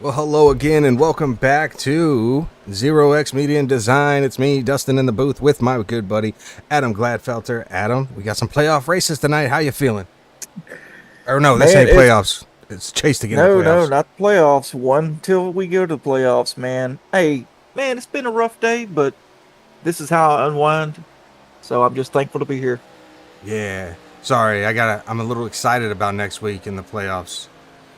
Well, hello again, and welcome back to Zero X Media and Design. It's me, Dustin, in the booth with my good buddy Adam Gladfelter. Adam, we got some playoff races tonight. How you feeling? Or no, this Man, ain't playoffs. It's chase to get in the no, playoffs. not the playoffs. One till we go to the playoffs, man. Hey, man, it's been a rough day, but this is how I unwind. So I'm just thankful to be here. Yeah. Sorry, I'm a little excited about next week in the playoffs.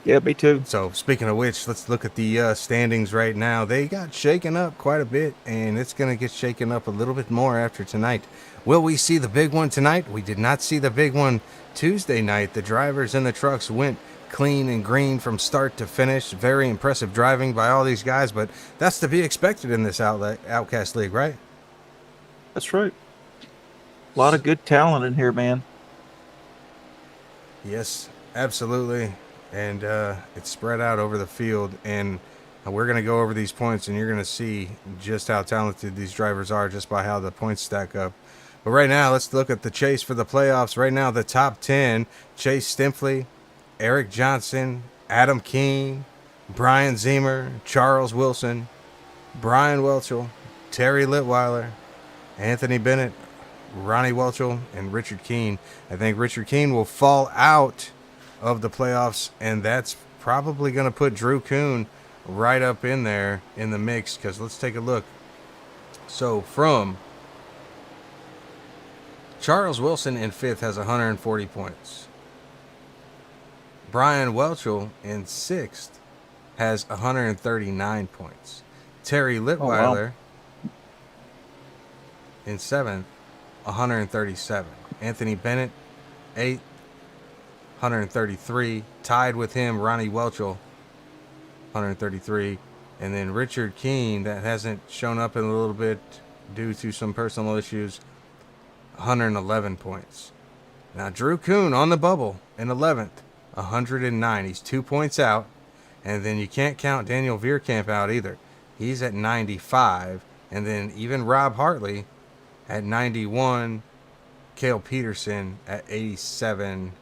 Yeah, me too. So, speaking of which, let's look at the standings right now. They got shaken up quite a bit, and it's going to get shaken up a little bit more after tonight. Will we see the big one tonight? We did not see the big one Tuesday night. The drivers and the trucks went clean and green from start to finish. Very impressive driving by all these guys, but that's to be expected in this Outcast League, right? That's right. A lot of good talent in here, man. Yes, absolutely. And it's spread out over the field. And we're going to go over these points, and you're going to see just how talented these drivers are just by how the points stack up. But right now, let's look at the chase for the playoffs. Right now, the top 10, Chase Stimpley, Eric Johnson, Adam Keene, Brian Zemer, Charles Wilson, Brian Welchel, Terry Litweiler, Anthony Bennett, Ronnie Welchel, and Richard Keene. I think Richard Keene will fall out of the playoffs, and that's probably going to put Drew Kuhn right up in there in the mix, because let's take a look. So from Charles Wilson in 5th has 140 points. Brian Welchel in 6th has 139 points. Terry Oh, wow. Litweiler in 7th, 137. Anthony Bennett, 8th, 133. Tied with him, Ronnie Welchel, 133. And then Richard Keene, that hasn't shown up in a little bit due to some personal issues, 111 points. Now, Drew Kuhn on the bubble in 11th, 109. He's 2 points out. And then you can't count Daniel Vierkamp out either. He's at 95. And then even Rob Hartley at 91. Cale Peterson at 87.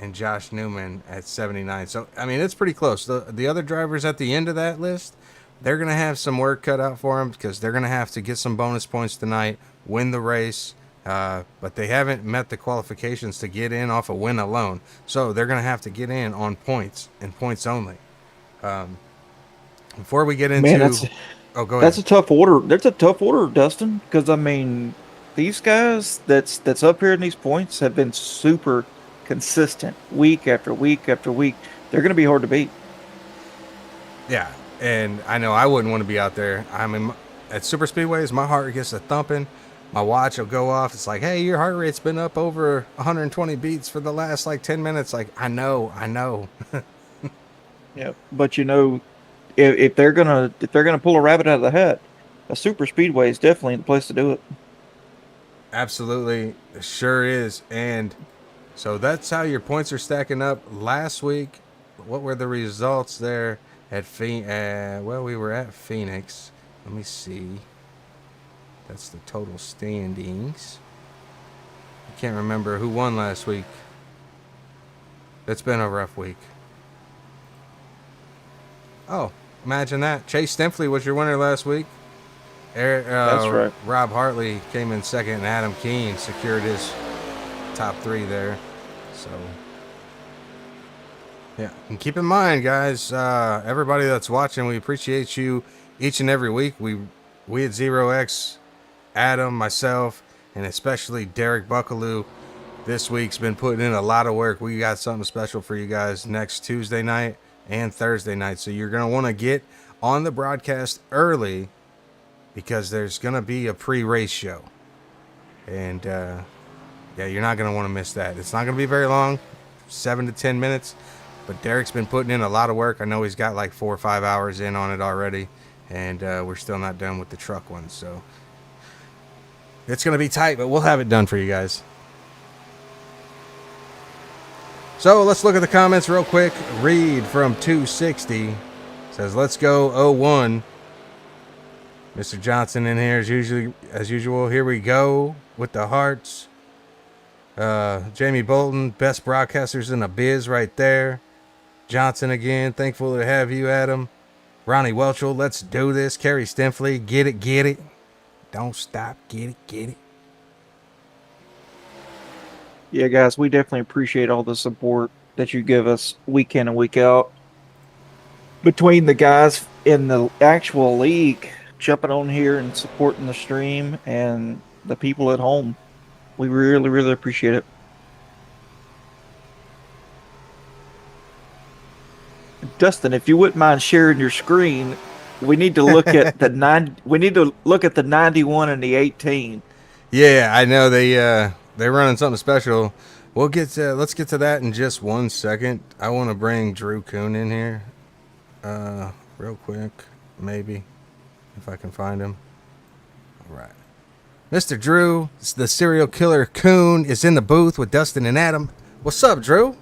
And Josh Newman at 79. So, I mean, it's pretty close. The other drivers at the end of that list, they're going to have some work cut out for them, because they're going to have to get some bonus points tonight, win the race. But they haven't met the qualifications to get in off a win alone. So they're going to have to get in on points and points only. Before we get Man, into... Oh, go that's ahead. a tough order. That's a tough order, Dustin. Because I mean, these guys that's up here in these points have been super consistent week after week after week. They're going to be hard to beat. Yeah, and I know I wouldn't want to be out there. I mean, at super speedways, my heart gets a thumping. My watch will go off. It's like, hey, your heart rate's been up over 120 beats for the last like 10 minutes. Like, I know. Yeah, but if they're gonna pull a rabbit out of the hat, a super speedway is definitely the place to do it. Absolutely, sure is. And so that's how your points are stacking up. Last week, what were the results there at well, we were at Phoenix. Let me see. That's the total standings. I can't remember who won last week. It's been a rough week. Oh, imagine that. Chase Stimpley was your winner last week. That's right. Rob Hartley came in second, and Adam Keene secured his top 3 there. So, yeah. And keep in mind, guys, everybody that's watching, we appreciate you each and every week. We at Zero X, Adam, myself, and especially Derek Buckaloo, this week's been putting in a lot of work. We got something special for you guys next Tuesday night and Thursday night. So you're going to want to get on the broadcast early, because there's going to be a pre-race show. And, yeah, you're not going to want to miss that. It's not going to be very long, 7 to 10 minutes. But Derek's been putting in a lot of work. I know he's got like 4 or 5 hours in on it already. And we're still not done with the truck one. So it's going to be tight, but we'll have it done for you guys. So let's look at the comments real quick. Reed from 260 says, let's go 01. Mr. Johnson in here as usual. Here we go with the hearts. Jamie Bolton, best broadcasters in the biz right there. Johnson again. Thankful to have you, Adam. Ronnie Welchel, let's do this. Kerry Stinfley, get it, get it. Don't stop, get it, get it. Yeah, guys, we definitely appreciate all the support that you give us week in and week out. Between the guys in the actual league jumping on here and supporting the stream and the people at home, we really, really appreciate it. Dustin, if you wouldn't mind sharing your screen, we need to look at the 91 and the 18. Yeah, I know they're running something special. Let's get to that in just 1 second. I want to bring Drew Kuhn in here, real quick, maybe, if I can find him. All right, Mr. Drew, the serial killer Kuhn, is in the booth with Dustin and Adam. What's up, Drew?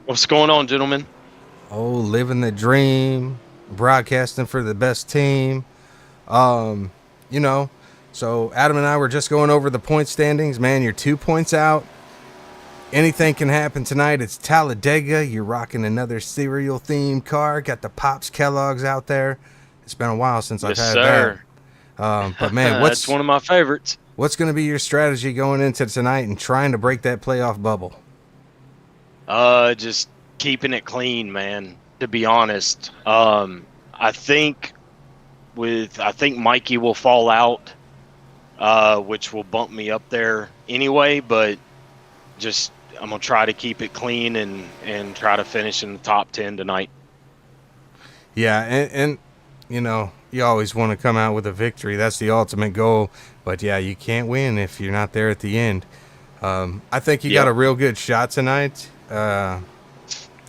What's going on, gentlemen? Oh, living the dream, broadcasting for the best team. So Adam and I were just going over the point standings. Man, you're 2 points out. Anything can happen tonight. It's Talladega. You're rocking another cereal themed car. Got the Pops Kellogg's out there. It's been a while since I've had sir. that. But man, that's one of my favorites. What's going to be your strategy going into tonight and trying to break that playoff bubble? Just keeping it clean, man. To be honest, I think Mikey will fall out, which will bump me up there anyway. But just I'm gonna try to keep it clean and try to finish in the top 10 tonight. Yeah, and you always want to come out with a victory. That's the ultimate goal. But yeah, you can't win if you're not there at the end. I think you got a real good shot tonight.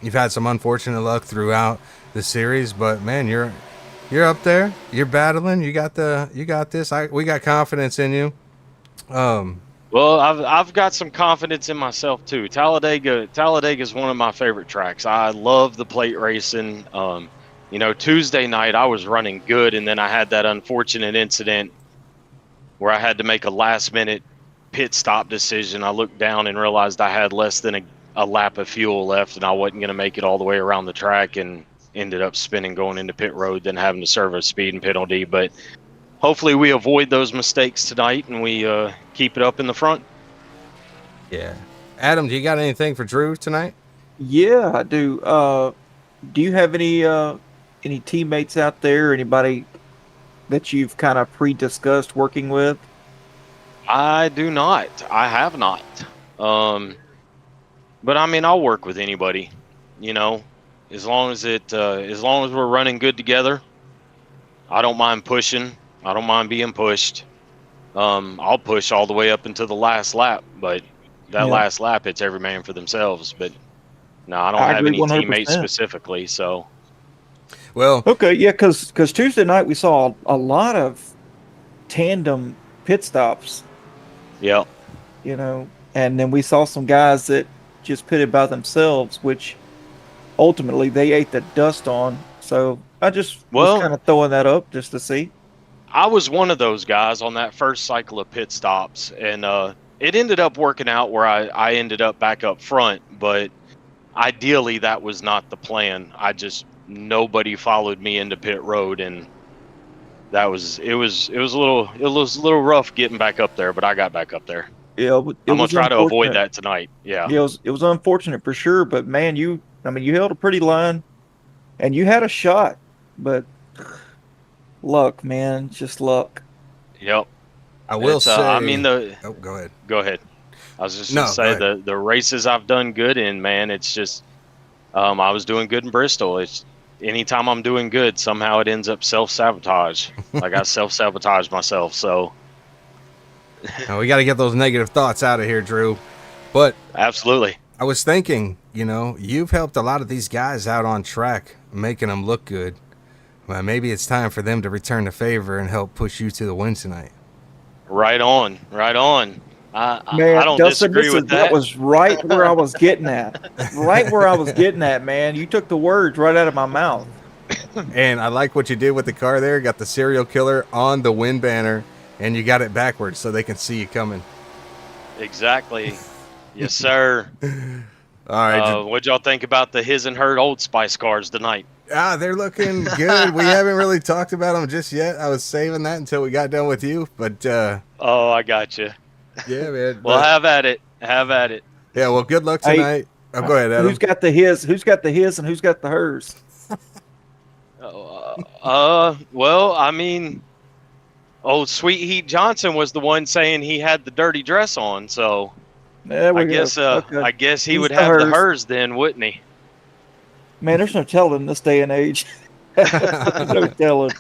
You've had some unfortunate luck throughout the series, but man, you're up there. You're battling. You got this. We got confidence in you. Well, I've got some confidence in myself too. Talladega is one of my favorite tracks. I love the plate racing. Tuesday night I was running good, and then I had that unfortunate incident where I had to make a last-minute pit stop decision. I looked down and realized I had less than a lap of fuel left, and I wasn't going to make it all the way around the track, and ended up spinning going into pit road, then having to serve a speeding penalty. But hopefully we avoid those mistakes tonight, and we keep it up in the front. Yeah. Adam, do you got anything for Drew tonight? Yeah, I do. Do you have any teammates out there, anybody that you've kind of pre-discussed working with? I do not. I have not. But I mean, I'll work with anybody, as long as we're running good together. I don't mind pushing. I don't mind being pushed. I'll push all the way up into the last lap, but that last lap, it's every man for themselves. But no, I don't have any 100%. Teammates specifically. So, well, okay, yeah, because Tuesday night we saw a lot of tandem pit stops. Yep. And then we saw some guys that just pitted by themselves, which ultimately they ate the dust on. So I just was kind of throwing that up just to see. I was one of those guys on that first cycle of pit stops, and it ended up working out where I ended up back up front, but ideally that was not the plan. Nobody followed me into pit road, and it was a little rough getting back up there, but I got back up there. Yeah, I'm gonna try to avoid that tonight. Yeah. It was unfortunate for sure, but man, you held a pretty line, and you had a shot, but luck, man, just luck. Yep. I will say. Go ahead. Go ahead. I was just gonna say the races I've done good in, man. It's just I was doing good in Bristol. It's anytime I'm doing good, somehow it ends up self-sabotage. Like I self-sabotage myself. So. We got to get those negative thoughts out of here, Drew. But absolutely, I was thinking, you've helped a lot of these guys out on track, making them look good. Well, maybe it's time for them to return the favor and help push you to the win tonight. Right on. Man, I don't Dustin, disagree with that. That was right where I was getting at. Right where I was getting at, man. You took the words right out of my mouth. And I like what you did with the car there. Got the serial killer on the win banner. And you got it backwards so they can see you coming. Exactly. Yes, sir. All right. What'd y'all think about the his and her Old Spice cars tonight? They're looking good. We haven't really talked about them just yet. I was saving that until we got done with you, but Oh, I got you. yeah, man. Well, But, have at it. Have at it. yeah, well, good luck Hey, tonight. Oh, go ahead, Adam. Who's got the his? Who's got the his, and who's got the hers? Well, I mean, old Sweet Heat Johnson was the one saying he had the dirty dress on, so There we I go. guess Okay. I guess he Who's would the have the hers? hers then, wouldn't he? Man, there's no telling this day and age. No telling.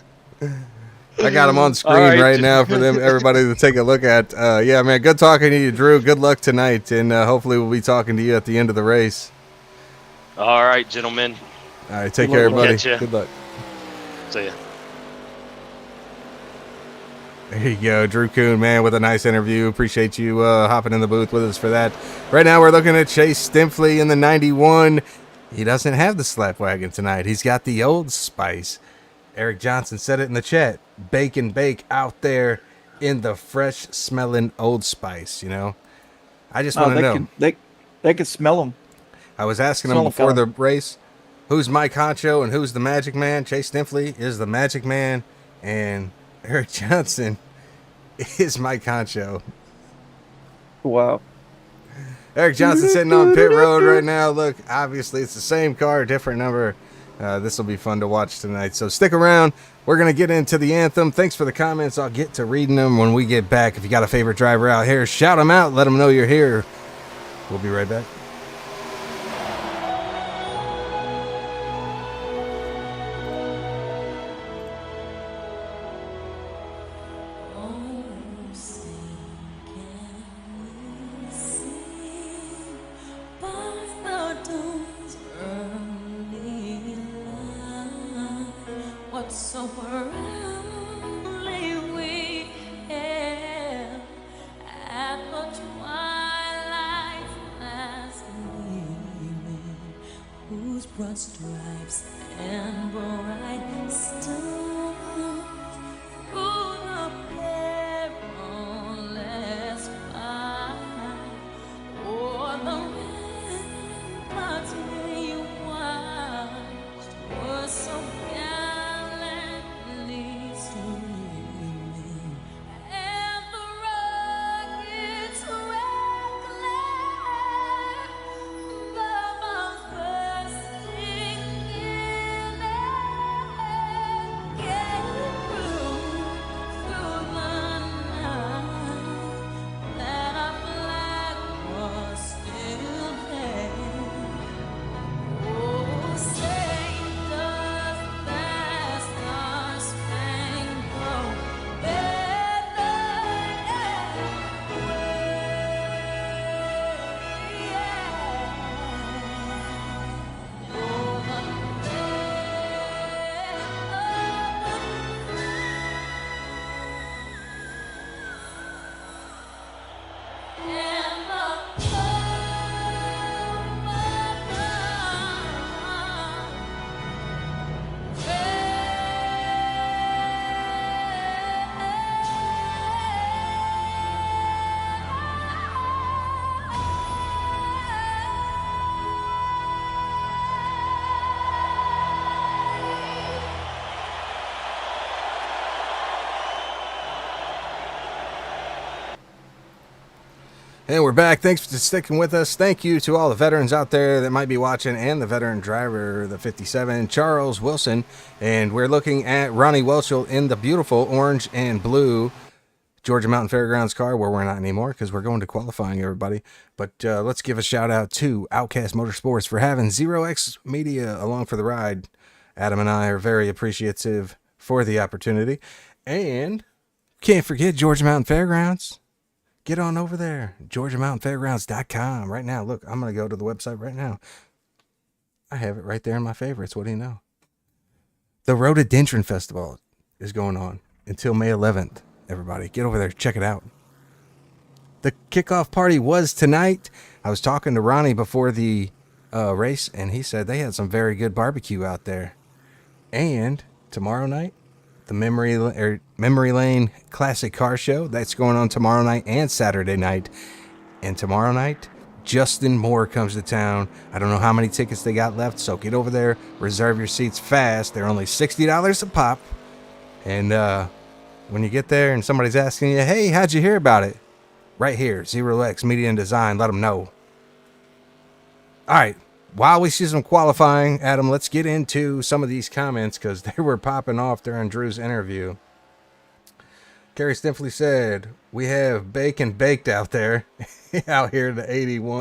I got them on screen All right. right now for them, everybody to take a look at. Yeah, man, good talking to you, Drew. Good luck tonight, and hopefully we'll be talking to you at the end of the race. All right, gentlemen. All right, take Good care, luck. everybody. Catch ya. Good luck. See ya. There you go, Drew Kuhn, man, with a nice interview. Appreciate you hopping in the booth with us for that. Right now, we're looking at Chase Stimpley in the 91. He doesn't have the slap wagon tonight. He's got the Old Spice. Eric Johnson said it in the chat. Bake and bake out there in the fresh smelling Old Spice, you know? I just want to know. They can smell them. I was asking him Smell 'em before the coming. race, who's Mike Honcho and who's the Magic Man? Chase Stimpley is the Magic Man, and Eric Johnson is Mike Honcho. Wow. Eric Johnson sitting on pit road right now. Look, obviously it's the same car, different number. This will be fun to watch tonight. So stick around. We're going to get into the anthem. Thanks for the comments. I'll get to reading them when we get back. If you got a favorite driver out here, shout them out. Let them know you're here. We'll be right back. So early we hail at the twilight's last gleaming, whose broad stripes and bright stars through the perilous fight, o'er the ramparts where you watched were so gallantly streaming, and the rockets reclaim the bombs bursting in air, getting through the night, that our flag was still there. Oh, say does that star-spangled banner And we're back. Thanks for sticking with us. Thank you to all the veterans out there that might be watching and the veteran driver, the 57, Charles Wilson. And we're looking at Ronnie Welchel in the beautiful orange and blue Georgia Mountain Fairgrounds car, where we're not anymore because we're going to qualifying, everybody. But let's give a shout out to Outcast Motorsports for having Zero X Media along for the ride. Adam and I are very appreciative for the opportunity. And can't forget Georgia Mountain Fairgrounds. Get on over there, GeorgiaMountainFairgrounds.com right now. Look, I'm going to go to the website right now. I have it right there in my favorites. What do you know? The Rhododendron Festival is going on until May 11th. Everybody, get over there. Check it out. The kickoff party was tonight. I was talking to Ronnie before the race, and he said they had some very good barbecue out there. And tomorrow night, the Memory Lane Classic Car Show. That's going on tomorrow night and Saturday night. And tomorrow night, Justin Moore comes to town. I don't know how many tickets they got left, so get over there, reserve your seats fast. They're only $60 a pop. And when you get there and somebody's asking you, hey, how'd you hear about it? Right here, Zero X Media and Design, let them know. All right, while we see some qualifying, Adam, let's get into some of these comments because they were popping off during Drew's interview. Kerry Stinfley said, we have bacon baked out there, out here to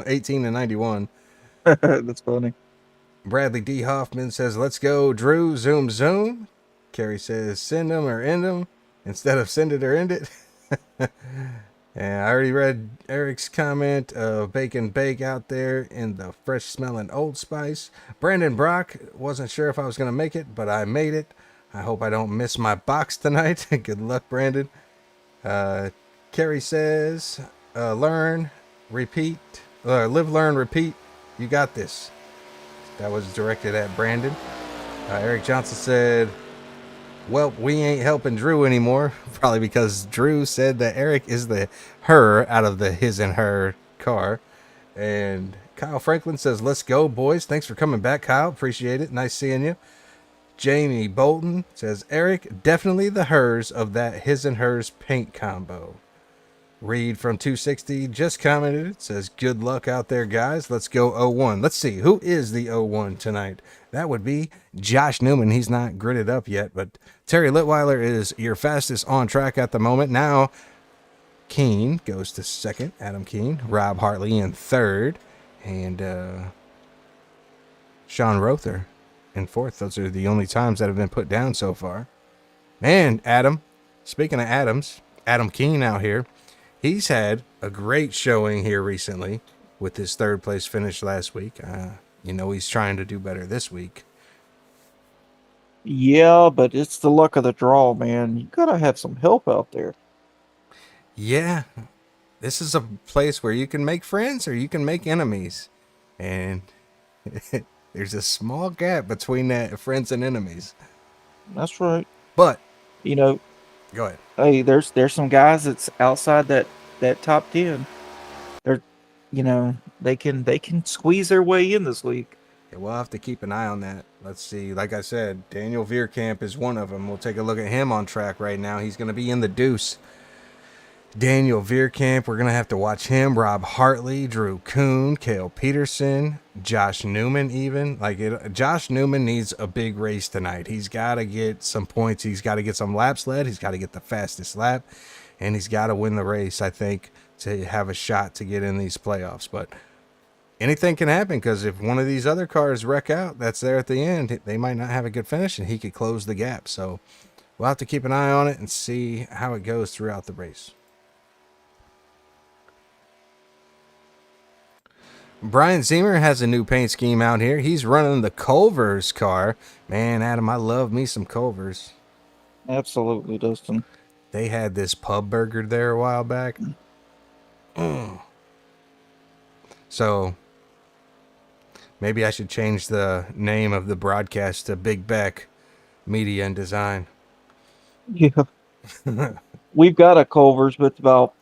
18 and 91. That's funny. Bradley D. Hoffman says, let's go, Drew, zoom, zoom. Kerry says, send them or end them instead of send it or end it. And I already read Eric's comment of bacon bake out there in the fresh smelling Old Spice. Brandon Brock, wasn't sure if I was going to make it, but I made it. I hope I don't miss my box tonight. Good luck, Brandon. Kerry says, learn, repeat, live, learn, repeat. You got this. That was directed at Brandon. Eric Johnson said, well, we ain't helping Drew anymore. Probably because Drew said that Eric is the her out of the his and her car. And Kyle Franklin says, let's go, boys. Thanks for coming back, Kyle. Appreciate it. Nice seeing you. Jamie Bolton says, Eric, definitely the hers of that his and hers paint combo. Reed from 260 just commented, says, good luck out there, guys. Let's go 01. Let's see, who is the 01 tonight? That would be Josh Newman. He's not gridded up yet, but Terry Litweiler is your fastest on track at the moment. Now, Keene goes to second, Adam Keene. Rob Hartley in third, and Sean Rother in fourth. Those are the only times that have been put down so far. And Adam, speaking of Adams, Adam Keene out here, he's had a great showing here recently with his third place finish last week. You know, he's trying to do better this week. Yeah, but it's the luck of the draw, man. You gotta have some help out there. Yeah, this is a place where you can make friends or you can make enemies. And there's a small gap between that friends and enemies. That's right. But, You know, go ahead. hey, there's some guys that's outside that top 10. They're, you know, they can squeeze their way in this league. Yeah, we'll have to keep an eye on that. Let's see. Like I said, Daniel Veerkamp is one of them. We'll take a look at him on track right now. He's going to be in the deuce. Daniel Veerkamp, we're going to have to watch him. Rob Hartley, Drew Kuhn, Cale Peterson, Josh Newman even. Josh Newman needs a big race tonight. He's got to get some points. He's got to get some laps led. He's got to get the fastest lap. And he's got to win the race, I think, to have a shot to get in these playoffs. But anything can happen because if one of these other cars wreck out that's there at the end, they might not have a good finish and he could close the gap. So we'll have to keep an eye on it and see how it goes throughout the race. Brian Zemer has a new paint scheme out here. He's running the Culver's car. Man, Adam, I love me some Culver's. Absolutely, Dustin. They had this pub burger there a while back. So maybe I should change the name of the broadcast to Big Beck Media and Design. Yeah. We've got a Culver's, but it's about,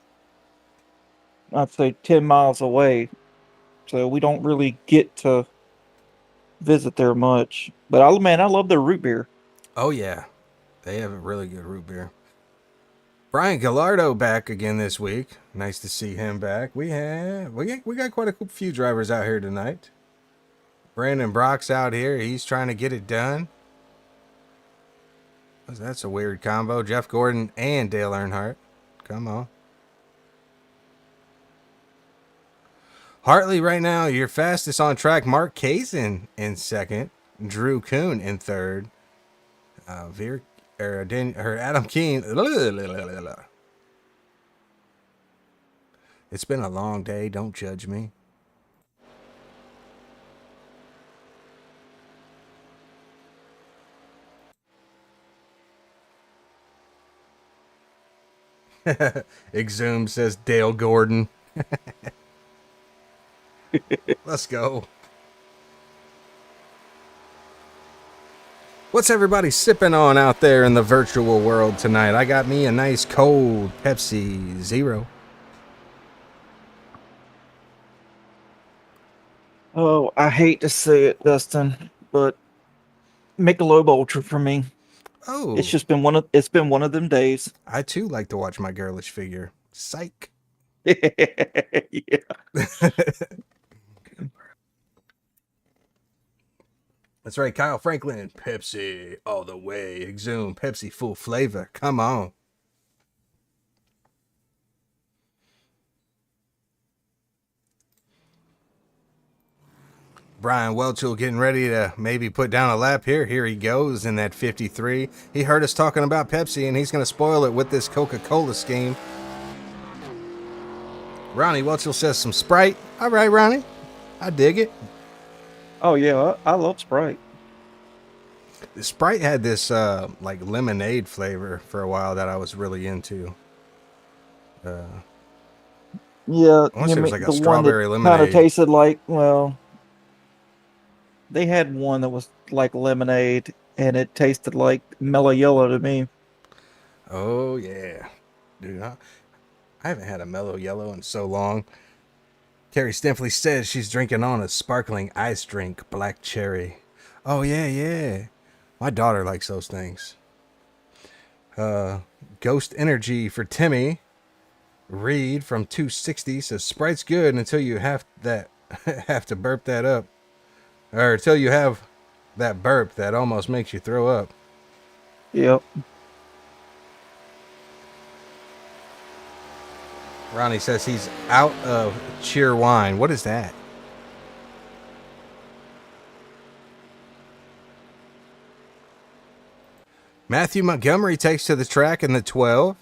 I'd say, 10 miles away. So we don't really get to visit there much. But I love their root beer. Oh yeah, they have a really good root beer. Brian Gallardo back again this week. Nice to see him back. We got quite a few drivers out here tonight. Brandon Brock's out here. He's trying to get it done. That's a weird combo. Jeff Gordon and Dale Earnhardt. Come on. Hartley right now, your fastest on track. Mark Kazin in second. Drew Kuhn in third. Adam Keene. It's been a long day. Don't judge me. Exhumed says Dale Gordon. Let's go. What's everybody sipping on out there in the virtual world tonight? I got me a nice cold Pepsi Zero. Oh, I hate to say it, Dustin, but Michelob Ultra for me. It's Oh, just been one of them days. I too like to watch my girlish figure. Psych. Yeah. That's right, Kyle Franklin. Pepsi all the way. Exhume. Pepsi full flavor. Come on. Brian Welchel getting ready to maybe put down a lap here. Here he goes in that 53. He heard us talking about Pepsi, and he's going to spoil it with this Coca-Cola scheme. Ronnie Welchel says some Sprite. All right, Ronnie. I dig it. Oh yeah, I love Sprite. The Sprite had this like lemonade flavor for a while that I was really into. Yeah, I want to you say it was mean like a the one strawberry that kind lemonade. of tasted like, well, they had one that was like lemonade, and it tasted like Mellow Yellow to me. Oh, yeah. Dude, I haven't had a mellow yellow in so long. Carrie Stinfley says she's drinking on a sparkling ice drink, black cherry. Oh, yeah, yeah. My daughter likes those things. Ghost Energy for Timmy. Reed from 260 says Sprite's good until you have to burp that up. Or until you have that burp that almost makes you throw up. Yep. Ronnie says he's out of cheer wine. What is that? Matthew Montgomery takes to the track in the 12.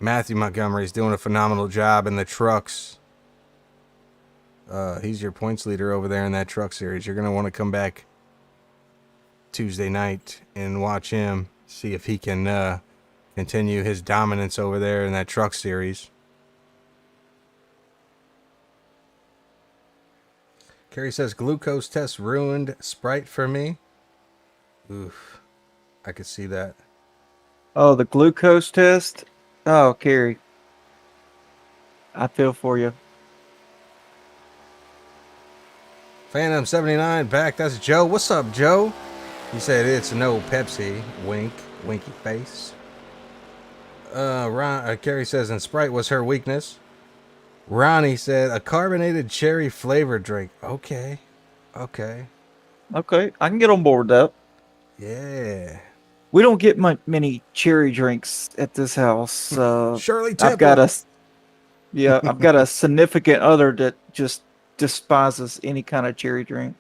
Matthew Montgomery's doing a phenomenal job in the trucks. He's your points leader over there in that truck series. You're going to want to come back Tuesday night and watch him. See if he can continue his dominance over there in that truck series. Carrie says glucose test ruined Sprite for me. Oof. I could see that. Oh, the glucose test. Oh, Carrie, I feel for you. Phantom 79 back. That's Joe. What's up, Joe? He said it's no Pepsi. Wink. Winky face. Carrie says, and Sprite was her weakness. Ronnie said a carbonated cherry flavored drink. Okay. Okay, I can get on board with that. Yeah. We don't get many cherry drinks at this house. Shirley I've got Temple. I've got a significant other that just despises any kind of cherry drink.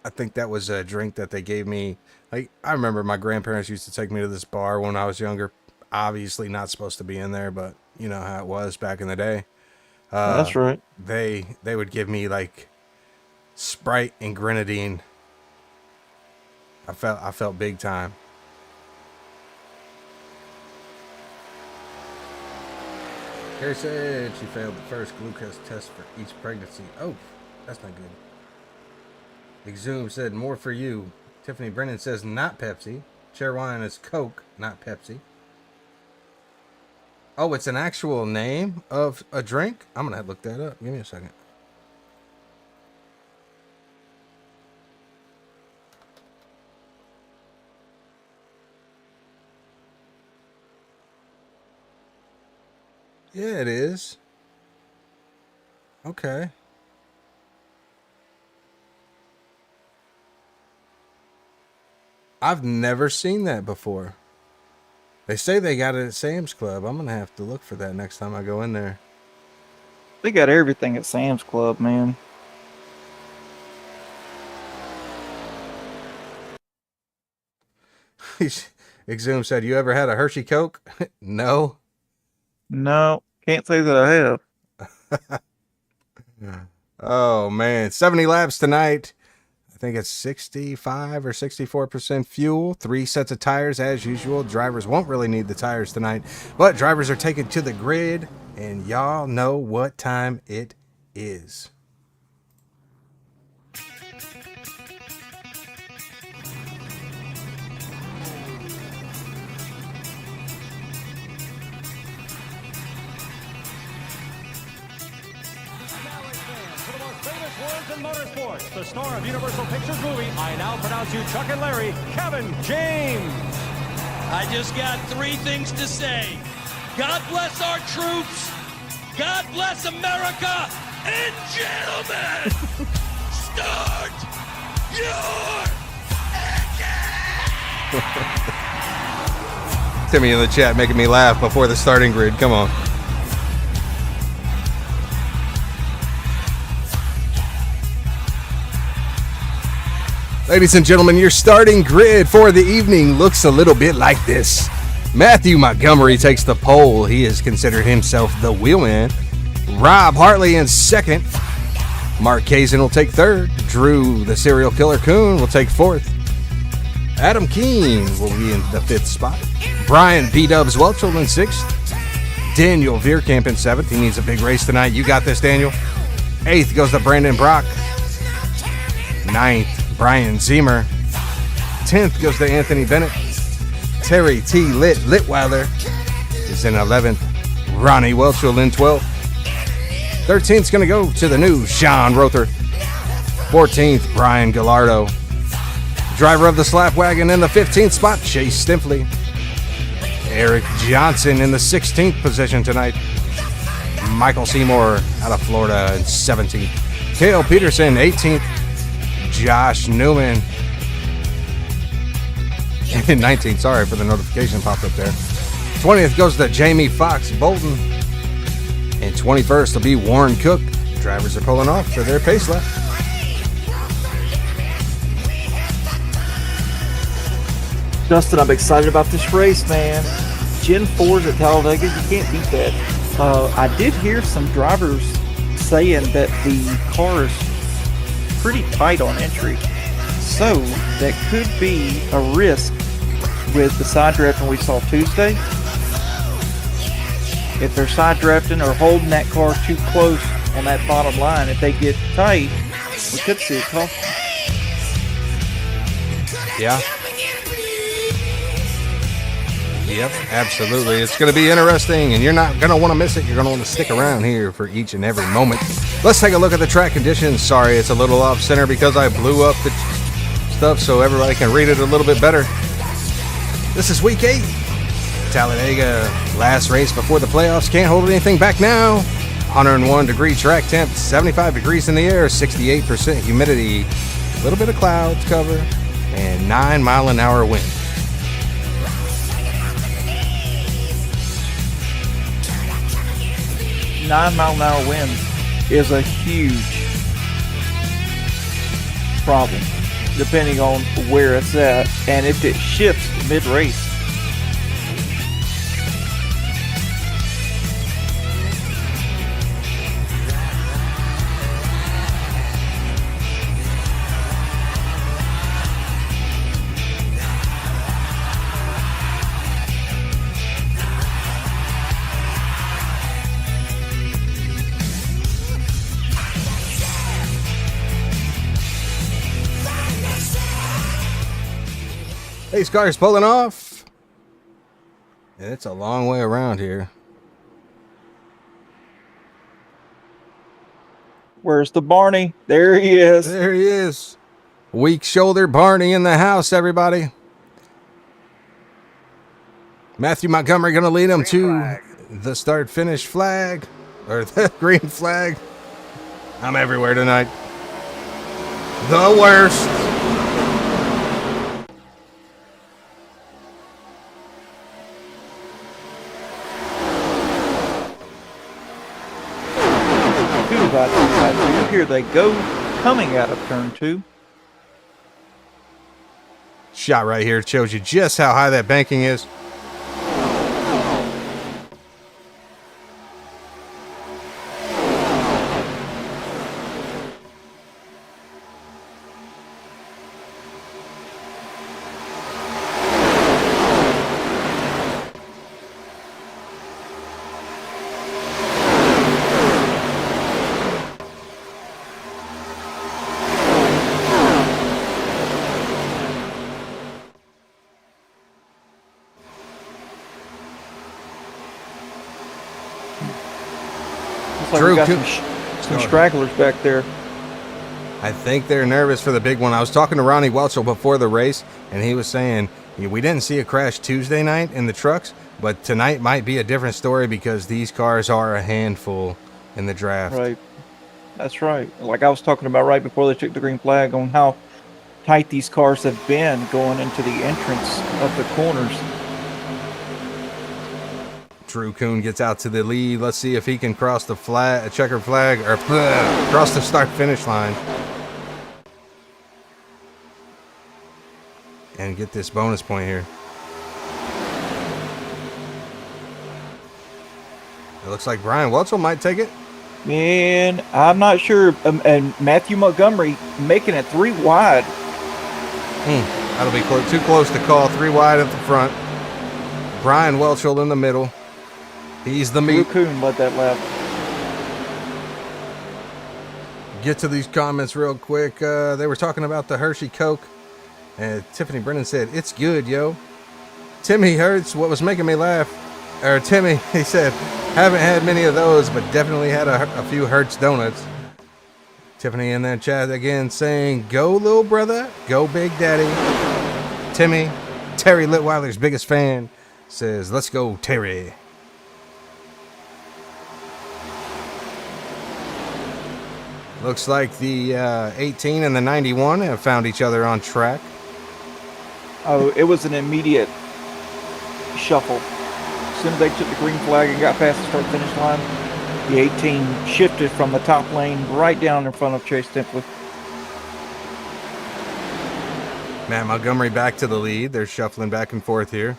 I think that was a drink that they gave me. Like, I remember my grandparents used to take me to this bar when I was younger. Obviously not supposed to be in there, but you know how it was back in the day. That's right. They would give me like Sprite and grenadine. I felt big time. Carrie said she failed the first glucose test for each pregnancy. Oh, that's not good. Exhume said more for you. Tiffany Brennan says not Pepsi. Chairwine is Coke, not Pepsi. Oh, it's an actual name of a drink? I'm going to have to look that up. Give me a second. Yeah, it is. Okay. I've never seen that before. They say they got it at Sam's Club. I'm going to have to look for that next time I go in there. They got everything at Sam's Club, man. Exhume said, you ever had a Hershey Coke? No. No, can't say that I have. Oh, man. 70 laps tonight. I think it's 65 or 64% fuel. 3 sets of tires as usual. Drivers won't really need the tires tonight, but drivers are taken to the grid, and y'all know what time it is. Words in Motorsports, the star of Universal Pictures movie, I now pronounce you Chuck and Larry, Kevin James. I just got 3 things to say. God bless our troops. God bless America. And gentlemen, start your engine! Timmy in the chat making me laugh before the starting grid. Come on. Ladies and gentlemen, your starting grid for the evening looks a little bit like this. Matthew Montgomery takes the pole. He has considered himself the wheelman. Rob Hartley in second. Mark Kazin will take third. Drew, the serial killer Coon, will take fourth. Adam Keene will be in the 5th spot. Brian B-Dubs Welchel in 6th. Daniel Veerkamp in 7th. He needs a big race tonight. You got this, Daniel. 8th goes to Brandon Brock. 9th, Brian Zemer. 10th goes to Anthony Bennett. Terry T. Litweiler is in 11th. Ronnie Welchel in 12th. 13th is going to go to the new Sean Rother. 14th, Brian Gallardo. Driver of the slap wagon in the 15th spot, Chase Stimpley. Eric Johnson in the 16th position tonight. Michael Seymour out of Florida in 17th. Cale Peterson, 18th. Josh Newman in 19th. Sorry for the notification popped up there. 20th goes to Jamie Fox Bolton. And 21st will be Warren Cook. Drivers are pulling off for their pace lap. Dustin, I'm excited about this race, man. Gen4s at Talladega, you can't beat that. I did hear some drivers saying that the car is pretty tight on entry. So, that could be a risk with the side drafting we saw Tuesday. If they're side drafting or holding that car too close on that bottom line, if they get tight, we could see a caution. Yeah. Yep, absolutely. It's going to be interesting, and you're not going to want to miss it. You're going to want to stick around here for each and every moment. Let's take a look at the track conditions. Sorry, it's a little off center because I blew up the stuff so everybody can read it a little bit better. This is week 8. Talladega, last race before the playoffs. Can't hold anything back now. 101 degree track temp, 75 degrees in the air, 68% humidity, a little bit of clouds cover, and 9-mile-an-hour wind. Nine-mile-an-hour wind is a huge problem, depending on where it's at, and if it shifts mid-race. Pace car's pulling off. And it's a long way around here. Where's the Barney? There he is. There he is. Weak shoulder Barney in the house, everybody. Matthew Montgomery going to lead him to the start-finish flag. Or the green flag. I'm everywhere tonight. The worst. Here they go, coming out of turn 2. Shot right here shows you just how high that banking is. Looks like we got some stragglers back there. I think they're nervous for the big one. I was talking to Ronnie Welchel before the race, and he was saying, we didn't see a crash Tuesday night in the trucks, but tonight might be a different story because these cars are a handful in the draft. Right. That's right. Like I was talking about right before they took the green flag on how tight these cars have been going into the entrance of the corners. Drew Kuhn gets out to the lead. Let's see if he can cross the checkered flag, or cross the start-finish line. And get this bonus point here. It looks like Brian Welchel might take it. Man, I'm not sure. And Matthew Montgomery making it 3 wide. That'll be too close to call. 3 wide at the front. Brian Welchel in the middle. He's the meat. Drew Kuhn led that lap. Get to these comments real quick. They were talking about the Hershey Coke. And Tiffany Brennan said, "It's good, yo." Timmy Hertz, what was making me laugh, or Timmy, he said, "Haven't had many of those, but definitely had a few Hertz donuts." Tiffany in that chat again saying, "Go, little brother. Go, Big Daddy." Timmy, Terry Litweiler's biggest fan, says, "Let's go, Terry." Looks like the 18 and the 91 have found each other on track. Oh, it was an immediate shuffle. As soon as they took the green flag and got past the start-finish line, the 18 shifted from the top lane right down in front of Chase Templey. Matt Montgomery back to the lead. They're shuffling back and forth here.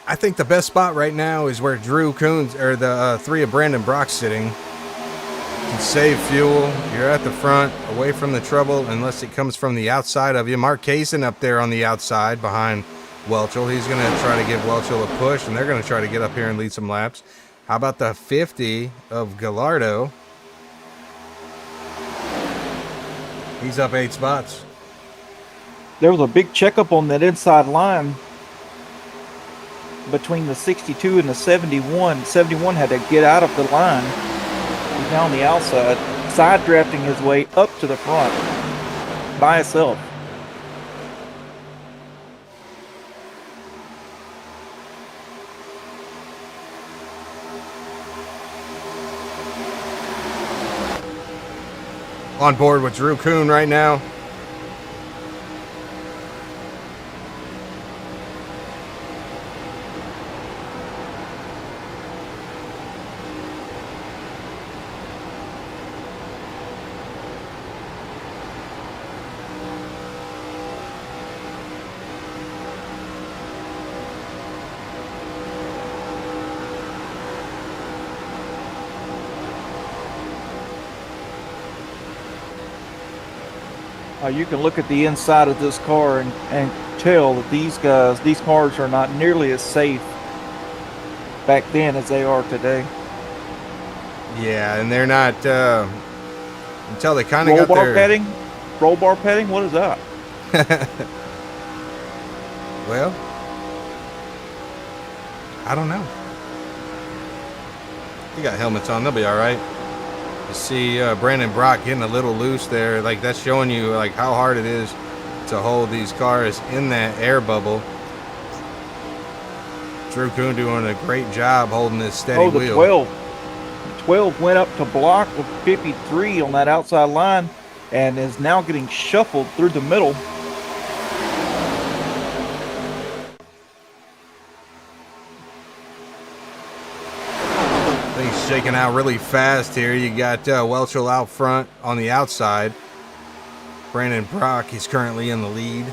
I think the best spot right now is where Drew Coons, or the 3 of Brandon Brock's sitting. You can save fuel. You're at the front, away from the trouble, unless it comes from the outside of you. Mark Kaysen up there on the outside behind Welchel. He's going to try to give Welchel a push, and they're going to try to get up here and lead some laps. How about the 50 of Gallardo? He's up 8 spots. There was a big checkup on that inside line between the 62 and the 71. 71 had to get out of the line. He's now on the outside, side drafting his way up to the front by himself. On board with Drew Kuhn right now. You can look at the inside of this car and tell that these cars are not nearly as safe back then as they are today. Yeah, and they're not, until they kind of got their... Roll bar padding? What is that? Well, I don't know. They got helmets on, they'll be all right. You see Brandon Brock getting a little loose there. Like, that's showing you like how hard it is to hold these cars in that air bubble. Drew Kuhn doing a great job holding this steady wheel. 12 went up to block with 53 on that outside line and is now getting shuffled through the middle. Things shaking out really fast here. You got Welchel out front on the outside. Brandon Brock is currently in the lead.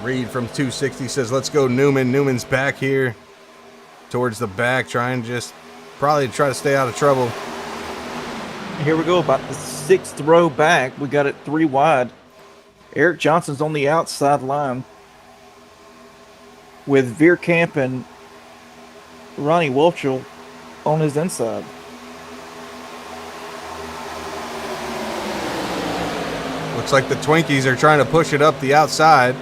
Reed from 260 says, "Let's go, Newman." Newman's back here towards the back, trying just probably to try to stay out of trouble. Here we go, about the 6th row back. We got it 3 wide. Eric Johnson's on the outside line with Veerkamp and Ronnie Welchel on his inside. Looks like the Twinkies are trying to push it up the outside.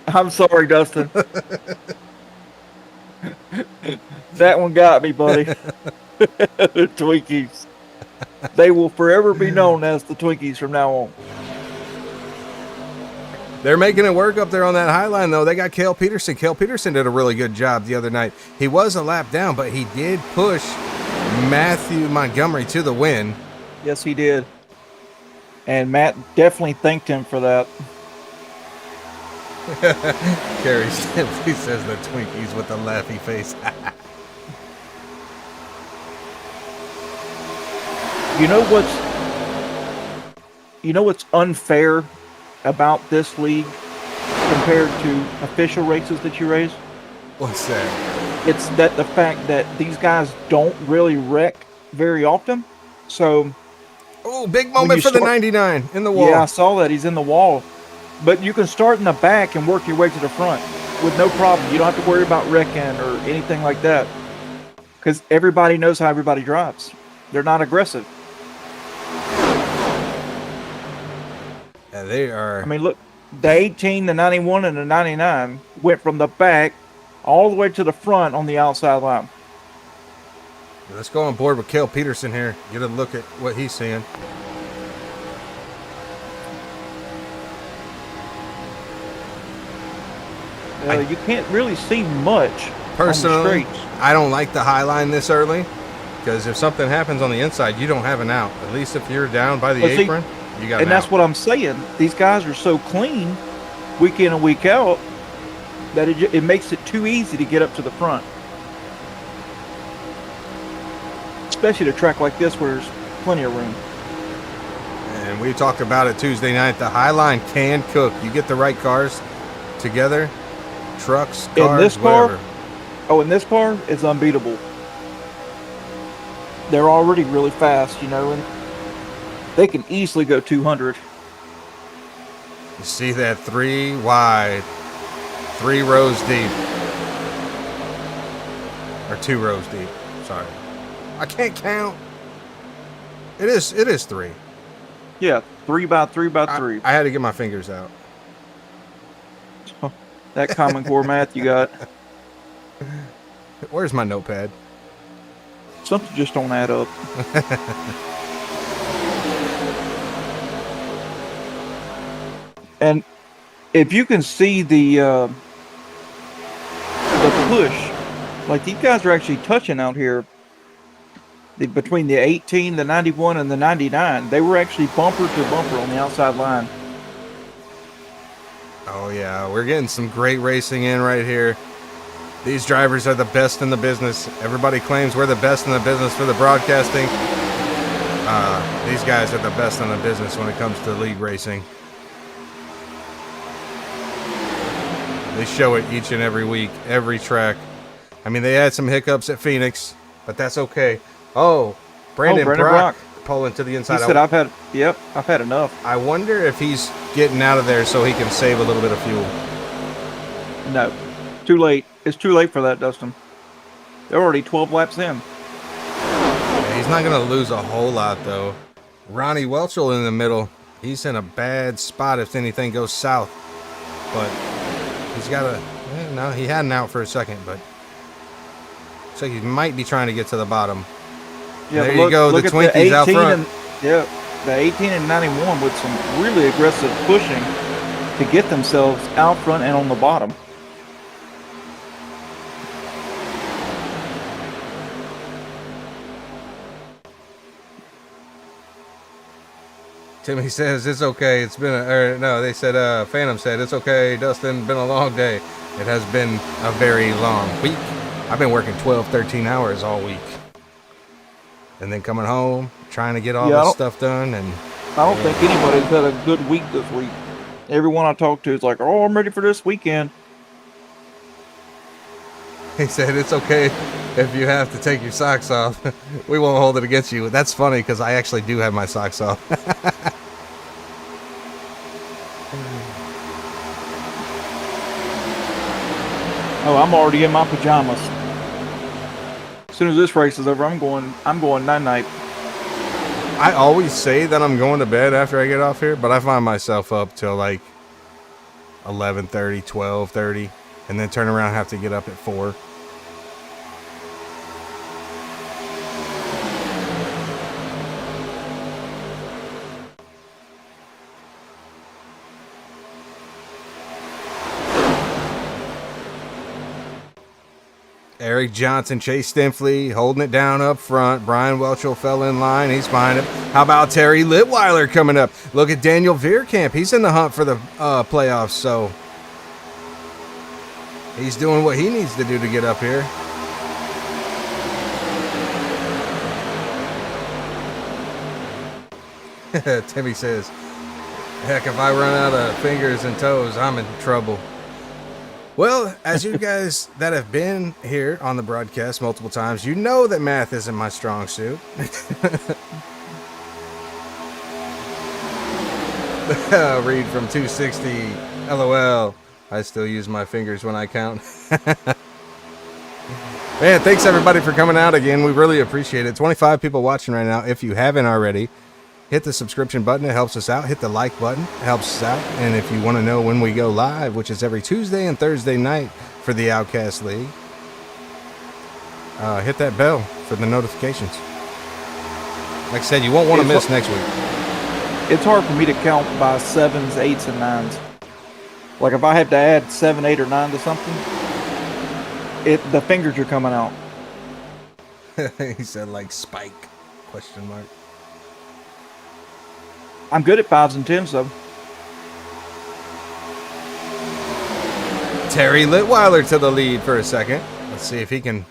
I'm sorry, Dustin. That one got me, buddy. The Twinkies. They will forever be known as the Twinkies from now on. They're making it work up there on that high line, though. They got Cale Peterson. Cale Peterson did a really good job the other night. He was a lap down, but he did push Matthew Montgomery to the win. Yes, he did. And Matt definitely thanked him for that. Kerry simply says the Twinkies with the laughy face. You know what's unfair about this league compared to official races that you race? What's that? It's that the fact that these guys don't really wreck very often. So, Oh, big moment for the 99 in the wall. yeah, I saw that. He's in the wall. But you can start in the back and work your way to the front with no problem. You don't have to worry about wrecking or anything like that. Because everybody knows how everybody drives. They're not aggressive. Yeah, they are. I mean, look, the 18, the 91, and the 99 went from the back all the way to the front on the outside line. Let's go on board with Cale Peterson here. Get a look at what he's seeing. You can't really see much Personally, on the straights. I don't like the high line this early because if something happens on the inside, you don't have an out. At least if you're down by the But see, apron, you got an And that's out. what I'm saying. These guys are so clean, week in and week out, that it makes it too easy to get up to the front. Especially at a track like this where there's plenty of room. And we talked about it Tuesday night. The high line can cook. You get the right cars together, trucks, cars, In this whatever. car, in this car, it's unbeatable. They're already really fast, and they can easily go 200. You see that 3 wide, 3 rows deep. Or 2 rows deep. Sorry. I can't count. It is 3. Yeah, 3 by 3 by 3. I had to get my fingers out. That Common Core math you got. Where's my notepad? Something just don't add up. And if you can see the push, like these guys are actually touching out here. Between the 18, the 91, and the 99, they were actually bumper to bumper on the outside line. Oh yeah, we're getting some great racing in right here. These drivers are the best in the business. Everybody claims we're the best in the business for the broadcasting. These guys are the best in the business when it comes to league racing. They show it each and every week, every track. I mean, they had some hiccups at Phoenix, but that's okay. Oh, Brandon Brock pulling to the inside. He said, I've had enough. I wonder if he's getting out of there so he can save a little bit of fuel. No, too late. It's too late for that, Dustin. They're already 12 laps in. Yeah, he's not going to lose a whole lot, though. Ronnie Welchel in the middle. He's in a bad spot if anything goes south. But he's got a... no, he had an out for a second, but... looks like he might be trying to get to the bottom. Yeah, there you go, the Twinkies out front. The 18 and 91 with some really aggressive pushing to get themselves out front and on the bottom. Timmy says it's okay. It's been they said Phantom said it's okay, Dustin, been a long day. It has been a very long week. I've been working 12, 13 hours all week. And then coming home, trying to get all this stuff done, and I don't think anybody's had a good week this week. Everyone I talk to is like, "Oh, I'm ready for this weekend." he said it's okay if you have to take your socks off. We won't hold it against you. That's funny because I actually do have my socks off. Oh, I'm already in my pajamas. As soon as this race is over, I'm going night-night. I always say that I'm going to bed after I get off here, but I find myself up till like 11:30, 12:30, and then turn around and have to get up at 4. Eric Johnson, Chase Stinfley holding it down up front. Brian Welchel fell in line. He's behind him. How about Terry Litweiler coming up? Look at Daniel Veerkamp. He's in the hunt for the playoffs, so he's doing what he needs to do to get up here. Timmy says, heck, if I run out of fingers and toes, I'm in trouble. Well, as you guys that have been here on the broadcast multiple times, you know that math isn't my strong suit. Read from 260. LOL. I still use my fingers when I count. Man, thanks everybody for coming out again. We really appreciate it. 25 people watching right now. If you haven't already, hit the subscription button. It helps us out. Hit the like button. It helps us out. And if you want to know when we go live, which is every Tuesday and Thursday night for the Outcast League, hit that bell for the notifications. Like I said, you won't want to miss next week. It's hard for me to count by 7s, 8s, and 9s. Like if I have to add 7, 8, or 9 to something, the fingers are coming out. He said like Spike, question mark. I'm good at 5s and 10s, though. Terry Litweiler to the lead for a second. Let's see if he can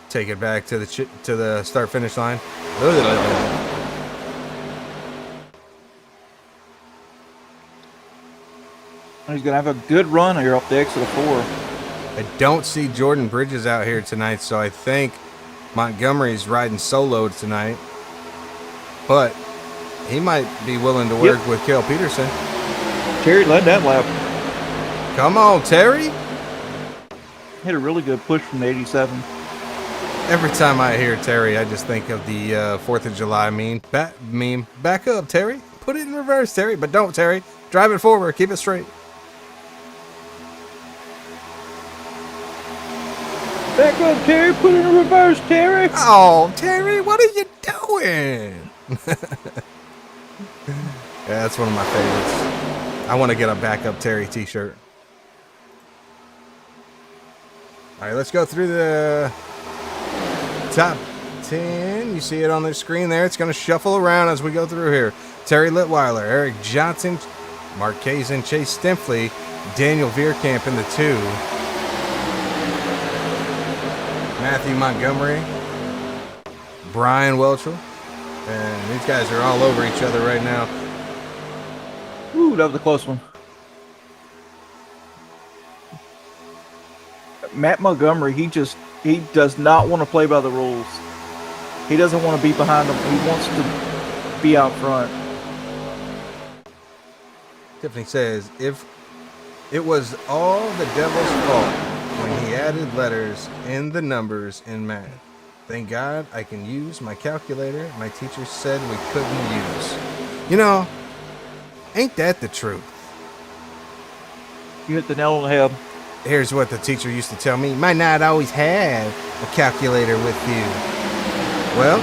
take it back to the start-finish line. He's going to have a good run here off the exit of 4. I don't see Jordan Bridges out here tonight, so I think Montgomery's riding solo tonight. But he might be willing to work with Cale Peterson. Terry led that lap. Come on, Terry. Hit a really good push from the 87. Every time I hear Terry, I just think of the 4th of July meme. Back up, Terry. Put it in reverse, Terry. But don't, Terry. Drive it forward. Keep it straight. Back up, Terry. Put it in reverse, Terry. Oh, Terry, what are you doing? Yeah, that's one of my favorites. I want to get a backup Terry t-shirt. All right, let's go through the top 10. You see it on the screen there. It's going to shuffle around as we go through here. Terry Litweiler, Eric Johnson, Mark Kazin, Chase Stinfley, Daniel Veerkamp in the 2. Matthew Montgomery, Brian Welchel. And these guys are all over each other right now. Ooh, that was a close one. Matt Montgomery, he does not want to play by the rules. He doesn't want to be behind them. He wants to be out front. Tiffany says, if it was all the devil's fault when he added letters in the numbers in math. Thank God I can use my calculator my teacher said we couldn't use. You know, ain't that the truth? You hit the nail on the head. Here's what the teacher used to tell me. You might not always have a calculator with you. Well,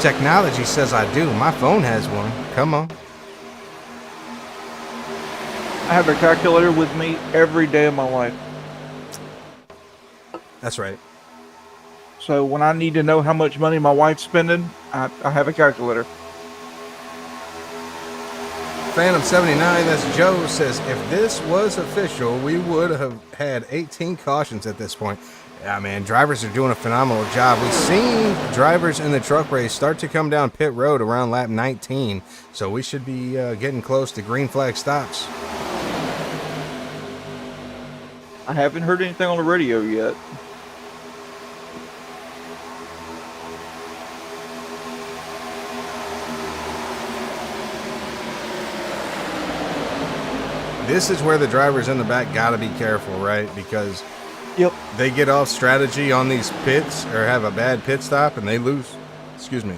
technology says I do. My phone has one. Come on. I have a calculator with me every day of my life. That's right. So when I need to know how much money my wife's spending, I have a calculator. Phantom 79, that's Joe, says, if this was official, we would have had 18 cautions at this point. Yeah, man, drivers are doing a phenomenal job. We've seen drivers in the truck race start to come down pit road around lap 19, so we should be getting close to green flag stops. I haven't heard anything on the radio yet. This is where the drivers in the back got to be careful, right? Because they get off strategy on these pits or have a bad pit stop and they lose,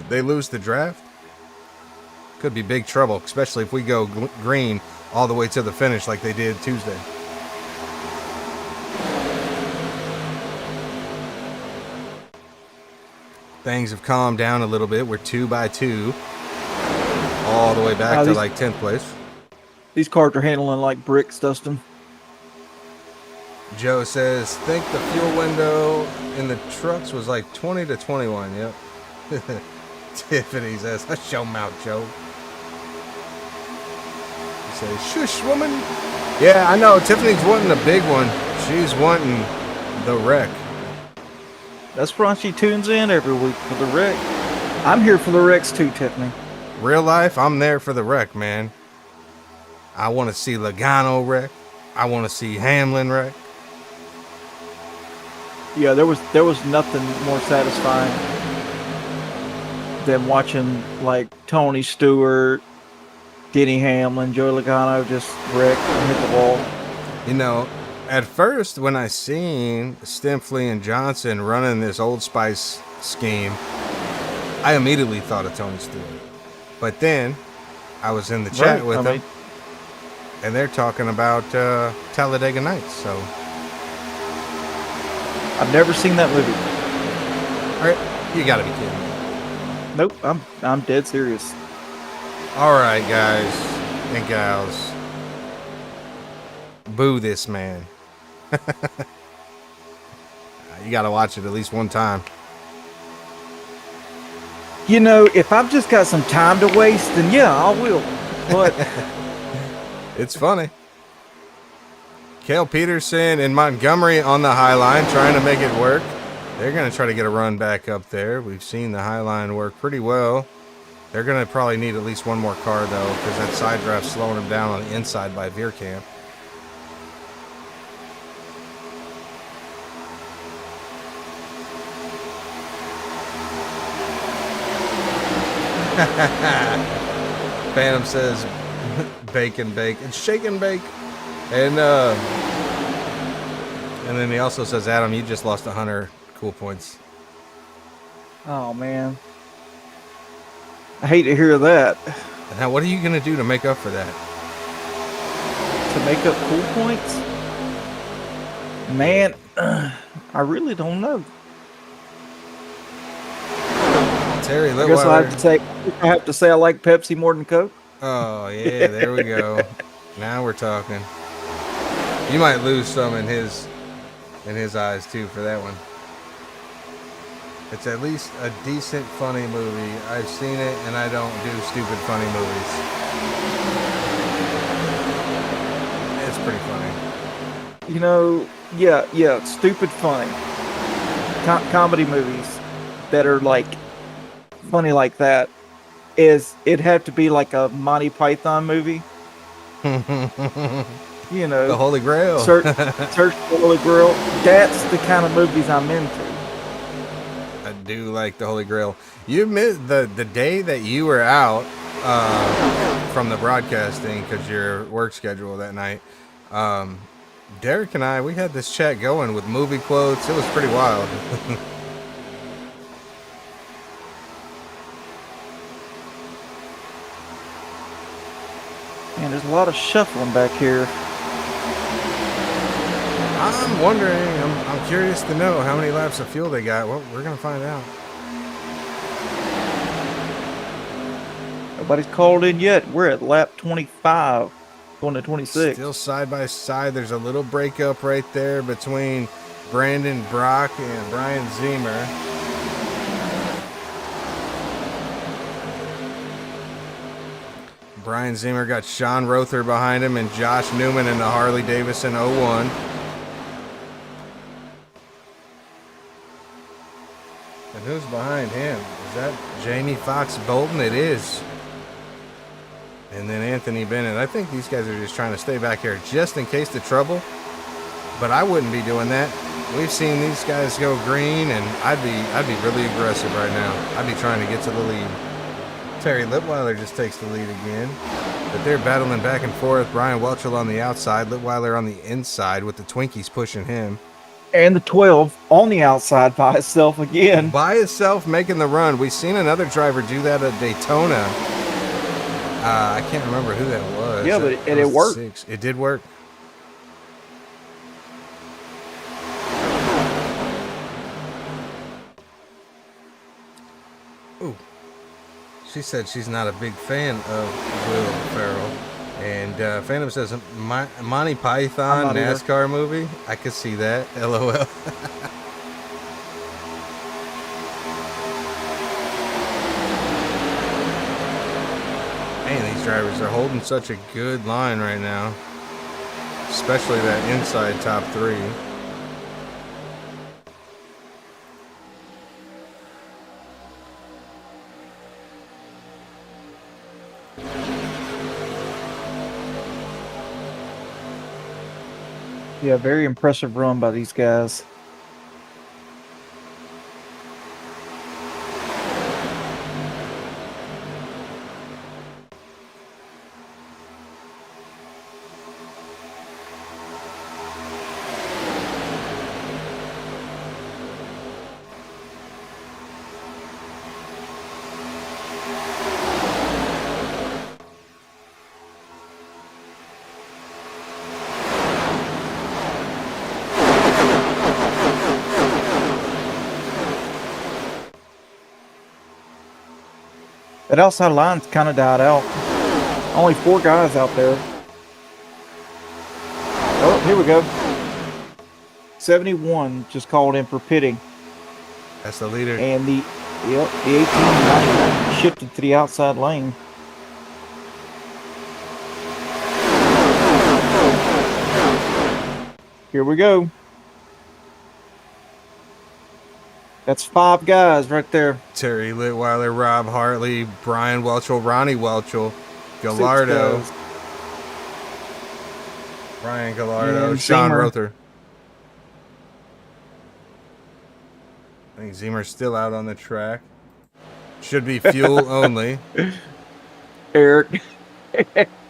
they lose the draft. Could be big trouble, especially if we go green all the way to the finish like they did Tuesday. Things have calmed down a little bit. We're 2 by 2 all the way back to like 10th place. These cars are handling like bricks, Dustin. Joe says, think the fuel window in the trucks was like 20 to 21. Yep. Tiffany says, hush your mouth, Joe. He says, shush, woman. Yeah, I know. Tiffany's wanting a big one. She's wanting the wreck. That's why she tunes in every week for the wreck. I'm here for the wrecks too, Tiffany. Real life, I'm there for the wreck, man. I want to see Logano wreck. I want to see Hamlin wreck. Yeah, there was nothing more satisfying than watching like Tony Stewart, Denny Hamlin, Joey Logano just wreck and hit the wall. You know, at first when I seen Stimpley and Johnson running this Old Spice scheme, I immediately thought of Tony Stewart. But then I was in the chat with them, and they're talking about Talladega Nights. So I've never seen that movie. All right, you gotta be kidding me. Nope, I'm dead serious. All right, guys and gals, boo this man. You gotta watch it at least one time. You know, if I've just got some time to waste, then yeah, I will. But it's funny. Cale Peterson and Montgomery on the high line trying to make it work. They're going to try to get a run back up there. We've seen the high line work pretty well. They're going to probably need at least one more car, though, because that side draft's slowing them down on the inside by Veer Camp. Phantom says bake and bake. It's shake and bake. And then he also says, Adam, you just lost 100 cool points. oh man, I hate to hear that. Now, what are you going to do to make up for that? To make up cool points, man, I really don't know. Terry I guess I Litweiler. have to say I like Pepsi more than Coke. Oh, yeah, there we go. Now we're talking. You might lose some in his eyes, too, for that one. It's at least a decent, funny movie. I've seen it, and I don't do stupid, funny movies. It's pretty funny. You know, yeah, stupid funny. Comedy movies that are like funny like that it'd have to be like a Monty Python movie. You know, The Holy Grail. Search for the Holy Grail. That's the kind of movies I'm into. I do like The Holy Grail. You admit the day that you were out from the broadcasting because your work schedule that night, Derek and I, we had this chat going with movie quotes. It was pretty wild. Man, there's a lot of shuffling back here. I'm wondering, I'm curious to know how many laps of fuel they got. Well, we're going to find out. Nobody's called in yet. We're at lap 25, going to 26. Still side by side. There's a little breakup right there between Brandon Brock and Brian Ziemer. Brian Ziemer got Sean Rother behind him and Josh Newman in the Harley Davidson 01. And who's behind him? Is that Jamie Foxx Bolton? It is. And then Anthony Bennett. I think these guys are just trying to stay back here just in case the trouble. But I wouldn't be doing that. We've seen these guys go green, and I'd be really aggressive right now. I'd be trying to get to the lead. Terry Litweiler just takes the lead again. But they're battling back and forth. Brian Welchel on the outside, Litweiler on the inside with the Twinkies pushing him. And the 12 on the outside by itself again. By itself making the run. We've seen another driver do that at Daytona. I can't remember who that was. Yeah, but That it was the worked. 6. It did work. Ooh. She said she's not a big fan of Will Ferrell. And Phantom says, Monty Python not either. NASCAR movie? I could see that. LOL. Man, these drivers are holding such a good line right now. Especially that inside top 3. Yeah, very impressive run by these guys. That outside line's kind of died out. Only 4 guys out there. Oh, here we go. 71 just called in for pitting. That's the leader. And the 18 shifted to the outside lane. Here we go. That's 5 guys right there. Terry Litweiler, Rob Hartley, Brian Welchel, Ronnie Welchel, 6 Gallardo, guys. Brian Gallardo, And Sean Zimmer. Rother. I think Zimmer's still out on the track. Should be fuel only. Eric.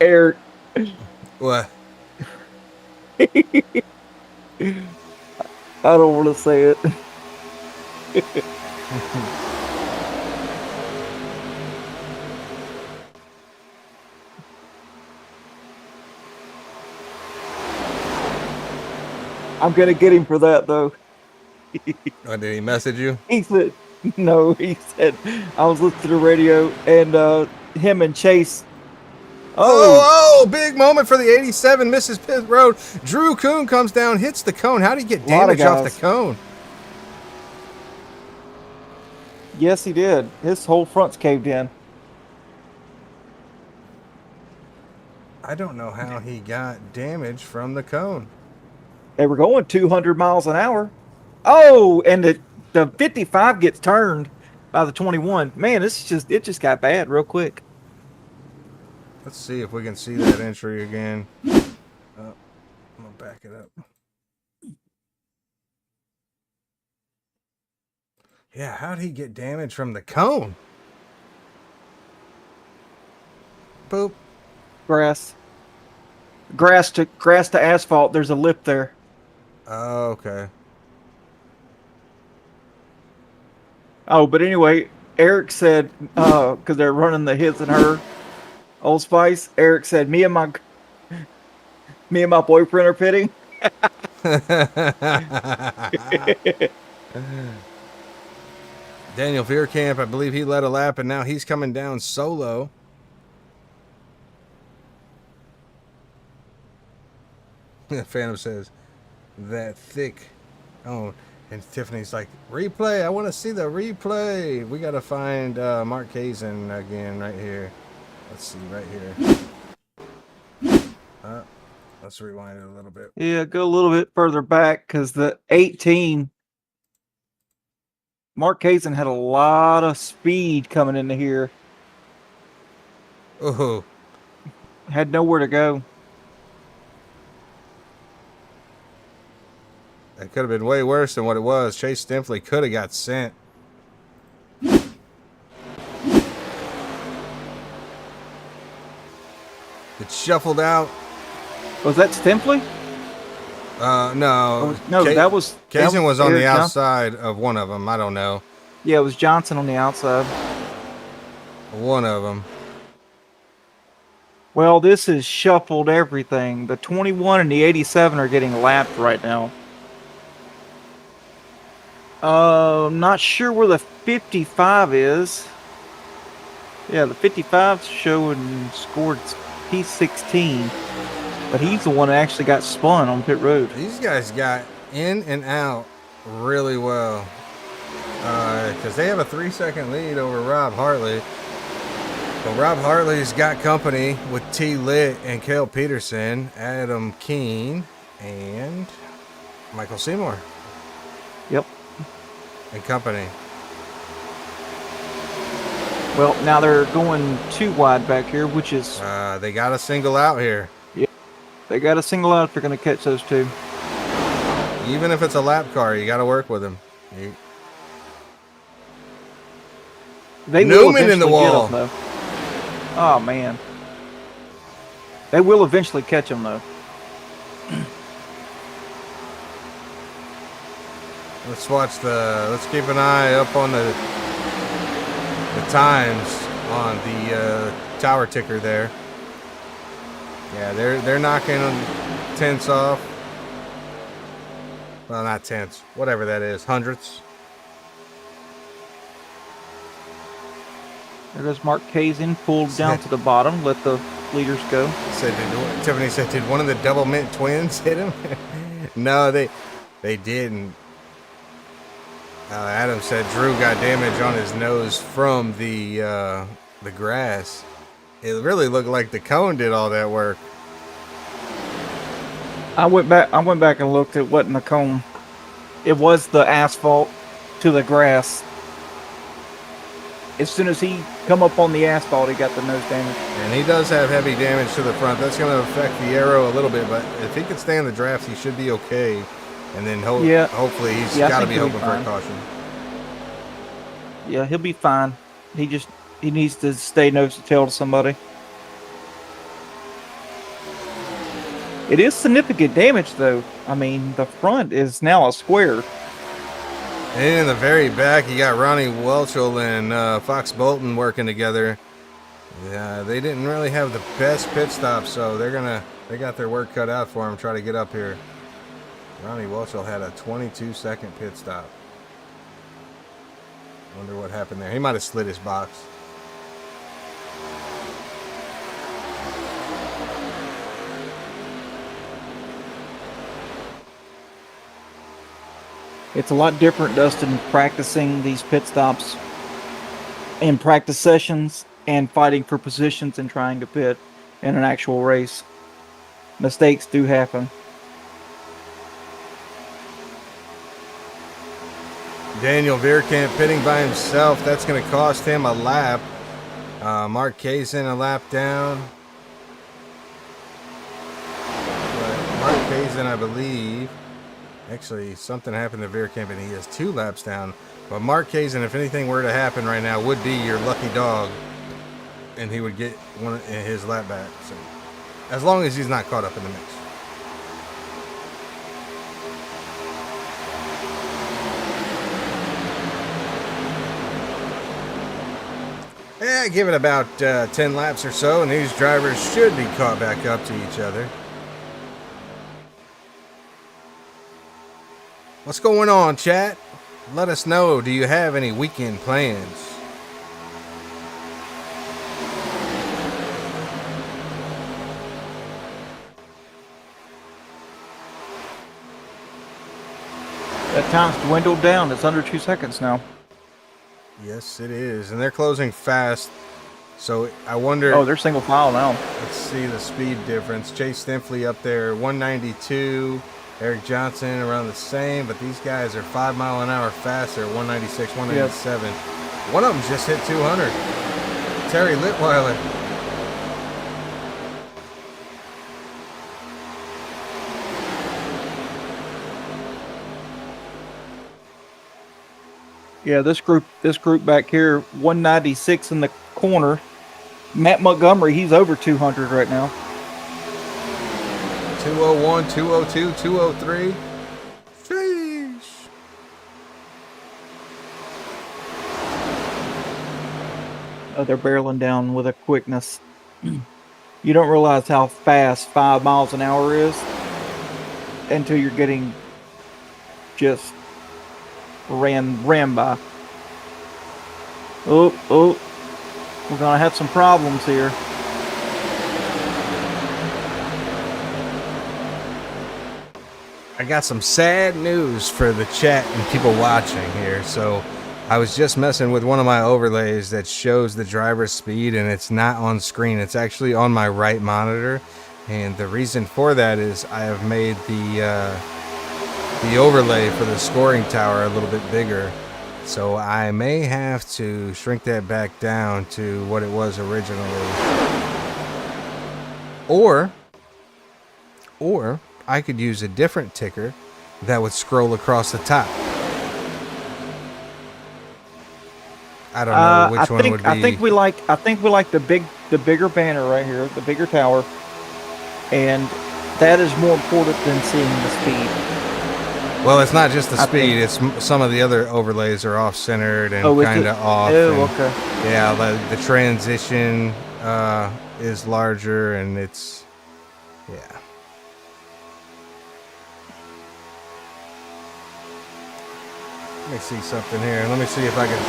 Eric. What? I don't want to say it. I'm gonna get him for that though. Oh, did he message you? He said, no, he said, I was listening to the radio and him and Chase. Oh, big moment for the 87, misses pit road. Drew Kuhn comes down, hits the cone. How did he get Lot of damage off guys. the cone? Yes, he did. His whole front's caved in. I don't know how he got damage from the cone. They were going 200 miles an hour. Oh, and the 55 gets turned by the 21. Man, it just got bad real quick. Let's see if we can see that entry again. I'm gonna back it up. Yeah, how'd he get damage from the cone? Boop. Grass to asphalt. There's a lip there. Oh, okay. Oh, but anyway, Eric said, because they're running the his and her Old Spice. Eric said, me and my boyfriend are pitting. Daniel Veerkamp, I believe he led a lap, and now he's coming down solo. Phantom says, that thick. Oh, and Tiffany's like, replay. I want to see the replay. We got to find Mark Kazin again right here. Let's see, right here. Let's rewind it a little bit. Yeah, go a little bit further back because the 18, Mark Kazin had a lot of speed coming into here. Oh, Had nowhere to go. that could have been way worse than what it was. Chase Stinfley could have got sent. It shuffled out. Was that Stimpley? No. No, that was Kazin was on Eric the Johnson. outside of one of them. I don't know. Yeah, it was Johnson on the outside. One of them. Well, this has shuffled everything. The 21 and the 87 are getting lapped right now. I'm not sure where the 55 is. Yeah, the 55's showing scored P16, but he's the one that actually got spun on pit road. These guys got in and out really well. Because they have a 3-second lead over Rob Hartley. But Rob Hartley's got company with T. Litt and Cale Peterson, Adam Keene, and Michael Seymour. Yep. And company. Well, now they're going too wide back here, which is... They got a single out here. Yeah, they got a single out if they're going to catch those two. Even if it's a lap car, you got to work with them. They Newman in the wall. Get them, though. Oh, man. They will eventually catch them, though. Let's keep an eye up on the times on the tower ticker there. Yeah, they're knocking tenths off. Well, not tenths, whatever that is, hundredths. There goes Mark Kazin, pulled down to the bottom, let the leaders go. Tiffany said, did one of the double mint twins hit him? No, they didn't. Adam said Drew got damage on his nose from the grass. It really looked like the cone did all that work. I went back and looked. It wasn't the cone. It was the asphalt to the grass. As soon as he come up on the asphalt, he got the nose damage. And he does have heavy damage to the front. That's going to affect the aero a little bit, but if he can stay on the drafts, he should be okay. And then hopefully he's got to be hoping for a caution. Yeah, he'll be fine. He needs to stay nose to tail to somebody. It is significant damage, though. I mean, the front is now a square. And in the very back, you got Ronnie Welchel and Fox Bolton working together. Yeah, they didn't really have the best pit stop, so they got their work cut out for them. Try to get up here. Ronnie Welchel had a 22-second pit stop. Wonder what happened there. He might have slid his box. It's a lot different, Dustin, practicing these pit stops in practice sessions and fighting for positions and trying to pit in an actual race. Mistakes do happen. Daniel Veerkamp pitting by himself. That's going to cost him a lap. Mark Kazin a lap down. But Mark Kazin, I believe. Actually, something happened to Veerkamp and he is 2 laps down. But Mark Kazin, if anything were to happen right now, would be your lucky dog. And he would get his lap back. So, as long as he's not caught up in the mix. Yeah, give it about 10 laps or so, and these drivers should be caught back up to each other. What's going on, chat? Let us know. Do you have any weekend plans? That time's dwindled down. It's under 2 seconds now. Yes, it is. And they're closing fast. So I wonder. Oh, they're single file now. Let's see the speed difference. Chase Stinfley up there, 192. Eric Johnson around the same, but these guys are 5 mile an hour faster, 196, 197. Yep. One of them just hit 200. Terry Litweiler. Yeah, this group back here, 196 in the corner. Matt Montgomery, he's over 200 right now. 201, 202, 203. Sheesh. Oh, they're barreling down with a quickness. You don't realize how fast 5 miles an hour is until you're getting just ran by. Oh, we're gonna have some problems here. I got some sad news for the chat and people watching here. So I was just messing with one of my overlays that shows the driver's speed, and it's not on screen. It's actually on my right monitor. And the reason for that is I have made the overlay for the scoring tower a little bit bigger. So I may have to shrink that back down to what it was originally. Or I could use a different ticker that would scroll across the top. I don't know which one would be. I think we like the bigger banner right here, the bigger tower, and that is more important than seeing the speed. Well, it's not just the speed; it's some of the other overlays are off-centered and kind of off. Oh, okay. Yeah, the transition is larger, and it's yeah. Let me see something here. Let me see if I can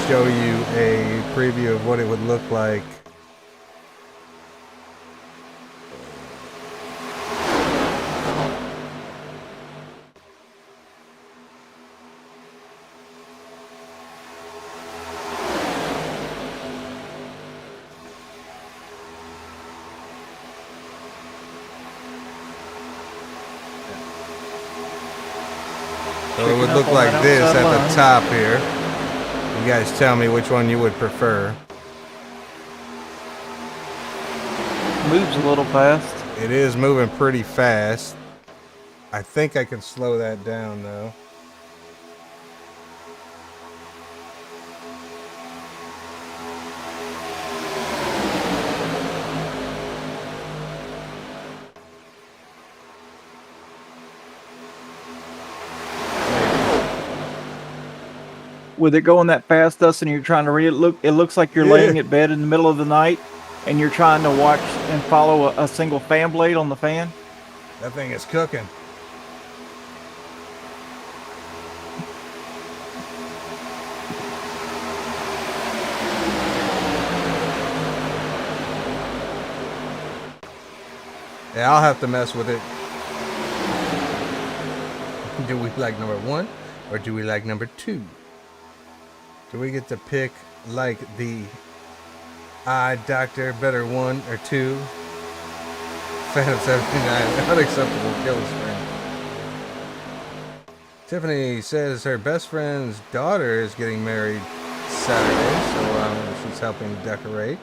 show you a preview of what it would look like. So it would look like this at the top here. You guys tell me which one you would prefer. Moves a little fast. It is moving pretty fast. I think I can slow that down though. With it going that fast, Dustin, you're trying to read it. It looks like you're laying in bed in the middle of the night, and you're trying to watch and follow a single fan blade on the fan. That thing is cooking. Yeah, I'll have to mess with it. Do we like number 1 or do we like number 2? Do we get to pick like the eye doctor better 1 or 2? Phantom 79, unacceptable kill screen. Tiffany says her best friend's daughter is getting married Saturday, so she's helping decorate.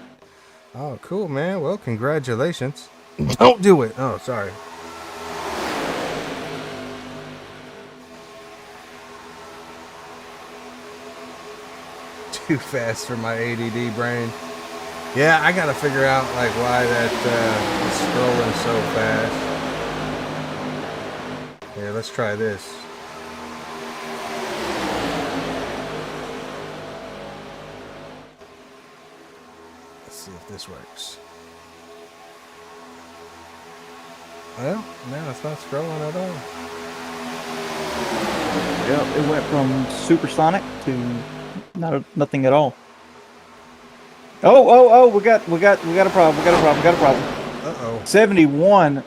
Oh, cool, man. Well, congratulations. Don't do it. Oh, sorry. Too fast for my ADD brain. Yeah, I gotta figure out like why that is scrolling so fast. Yeah, let's try this. Let's see if this works. Well, no, it's not scrolling at all. Yeah, it went from supersonic to nothing at all. Oh, we got a problem. Uh-oh. 71.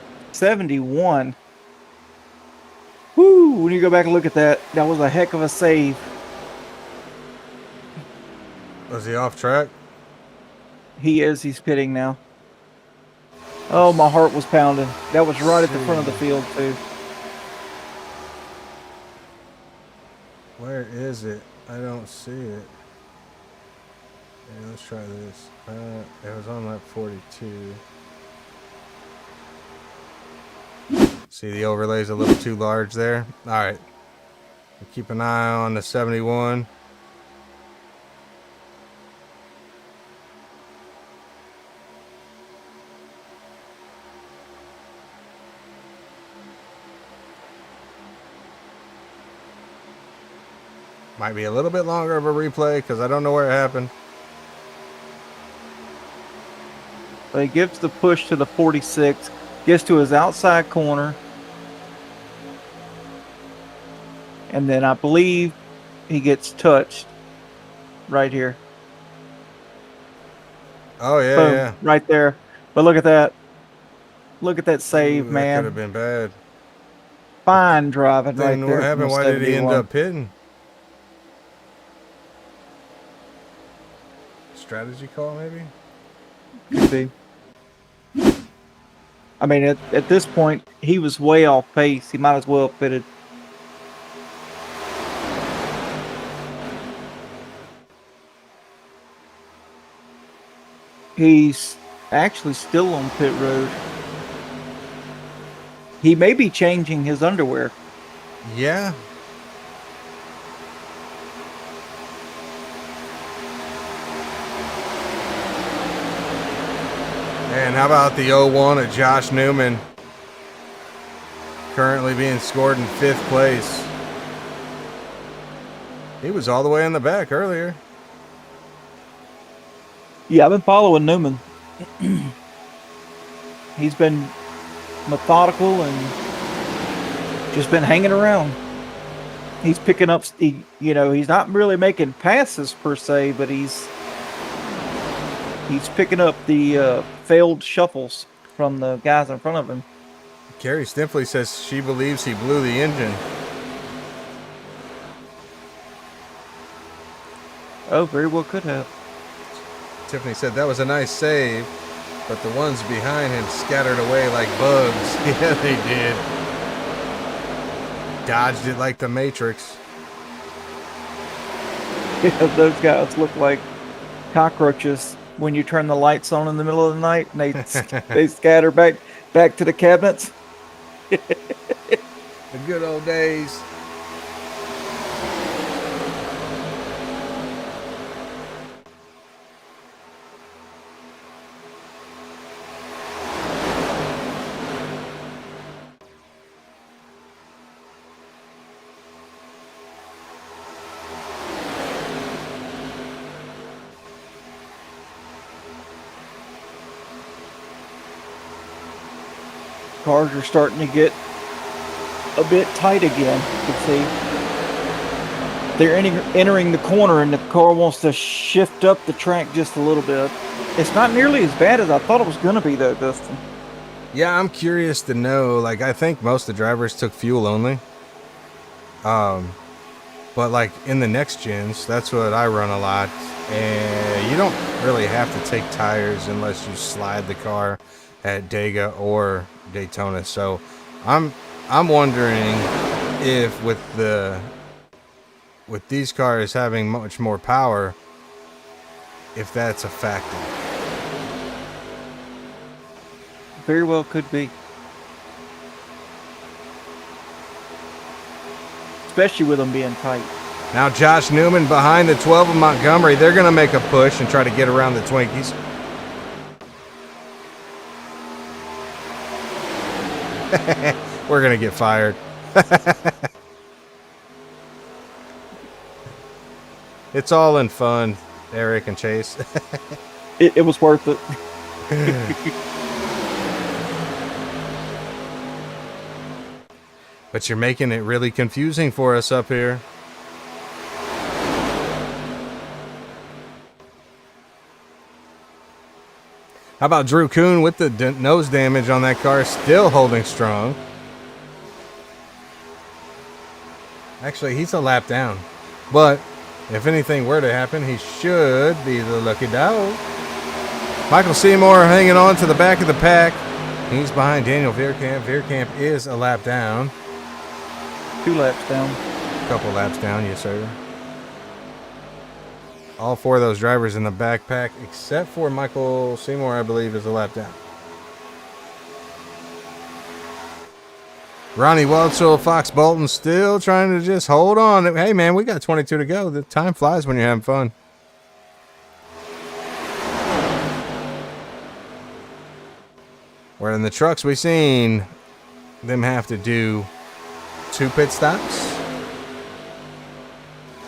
Woo, when you go back and look at that, that was a heck of a save. Was he off track? He's pitting now. Oh, my heart was pounding. That was right at the front of the field, too. Where is it? I don't see it. Yeah, let's try this. It was on lap 42. See, the overlay's a little too large there. All right. Keep an eye on the 71. Might be a little bit longer of a replay because I don't know where it happened. So he gives the push to the 46, gets to his outside corner, and then I believe he gets touched right here. Oh yeah, Boom, yeah. right there. But look at that. Look at that save, Ooh, that man. could have been bad. Fine driving right Then there. what happened? from Why did he end 71. up pitting? Strategy call, maybe? Could be. I mean, at this point, he was way off pace. He might as well have pitted. He's actually still on pit road. He may be changing his underwear. Yeah. And how about the 0-1 of Josh Newman? Currently being scored in 5th place. He was all the way in the back earlier. Yeah, I've been following Newman. He's been methodical and just been hanging around. He's picking up, he's not really making passes per se, but he's picking up the failed shuffles from the guys in front of him. Carrie Stifley says she believes he blew the engine. Oh, very well could have. Tiffany said that was a nice save, but the ones behind him scattered away like bugs. Yeah, they did. Dodged it like the Matrix. Yeah, those guys look like cockroaches when you turn the lights on in the middle of the night and they scatter back to the cabinets. The good old days. Cars are starting to get a bit tight again. You can see they're entering the corner and the car wants to shift up the track just a little bit. It's not nearly as bad as I thought it was going to be though, Dustin. Yeah, I'm curious to know. Like, I think most of the drivers took fuel only. But like in the next gens, that's what I run a lot. And you don't really have to take tires unless you slide the car at Dega or Daytona. So I'm wondering if with these cars having much more power, if that's a factor. Very well could be. Especially with them being tight. Now Josh Newman behind the 12 of Montgomery. They're going to make a push and try to get around the Twinkies. We're going to get fired. It's all in fun, Eric and Chase. It was worth it. But you're making it really confusing for us up here. How about Drew Kuhn with the nose damage on that car, still holding strong. Actually, he's a lap down. But if anything were to happen, he should be the lucky dog. Michael Seymour hanging on to the back of the pack. He's behind Daniel Veerkamp. Veerkamp is a lap down. 2 laps down. Couple laps down, yes, sir. All 4 of those drivers in the backpack, except for Michael Seymour, I believe, is a lap down. Ronnie Welchel, Fox Bolton still trying to just hold on. Hey, man, we got 22 to go. The time flies when you're having fun. Where in the trucks, we've seen them have to do 2 pit stops.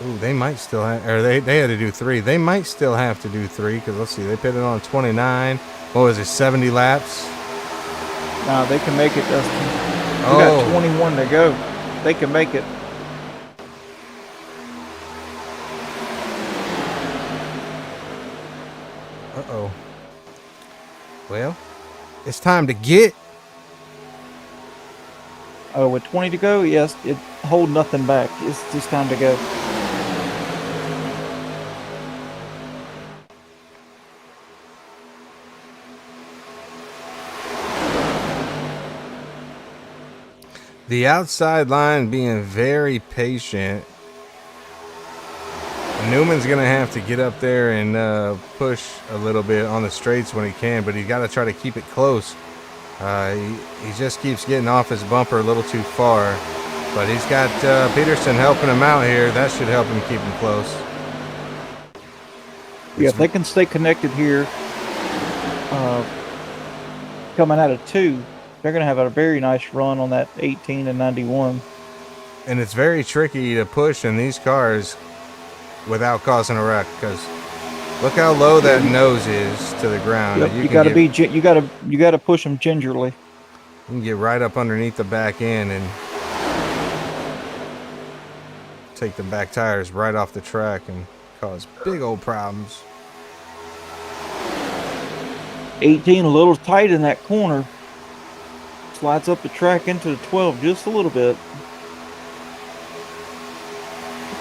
Ooh, they might still have, or they had to do 3. They might still have to do 3 because let's see, they pitted on 29. What was it, 70 laps? Nah, they can make it, Dustin. We Oh. got 21 to go. They can make it. Uh-oh. Well, it's time to get. Oh, with 20 to go, yes, it hold nothing back. It's just time to go. The outside line being very patient. Newman's going to have to get up there and push a little bit on the straights when he can, but he's got to try to keep it close. He just keeps getting off his bumper a little too far, but he's got Peterson helping him out here. That should help him keep him close. Yeah, if they can stay connected here, coming out of 2, they're going to have a very nice run on that 18 and 91. And it's very tricky to push in these cars without causing a wreck, because look how low that nose is to the ground. Yep, you got to you got to push them gingerly. You can get right up underneath the back end and take the back tires right off the track and cause big old problems. 18 a little tight in that corner. Slides up the track into the 12 just a little bit.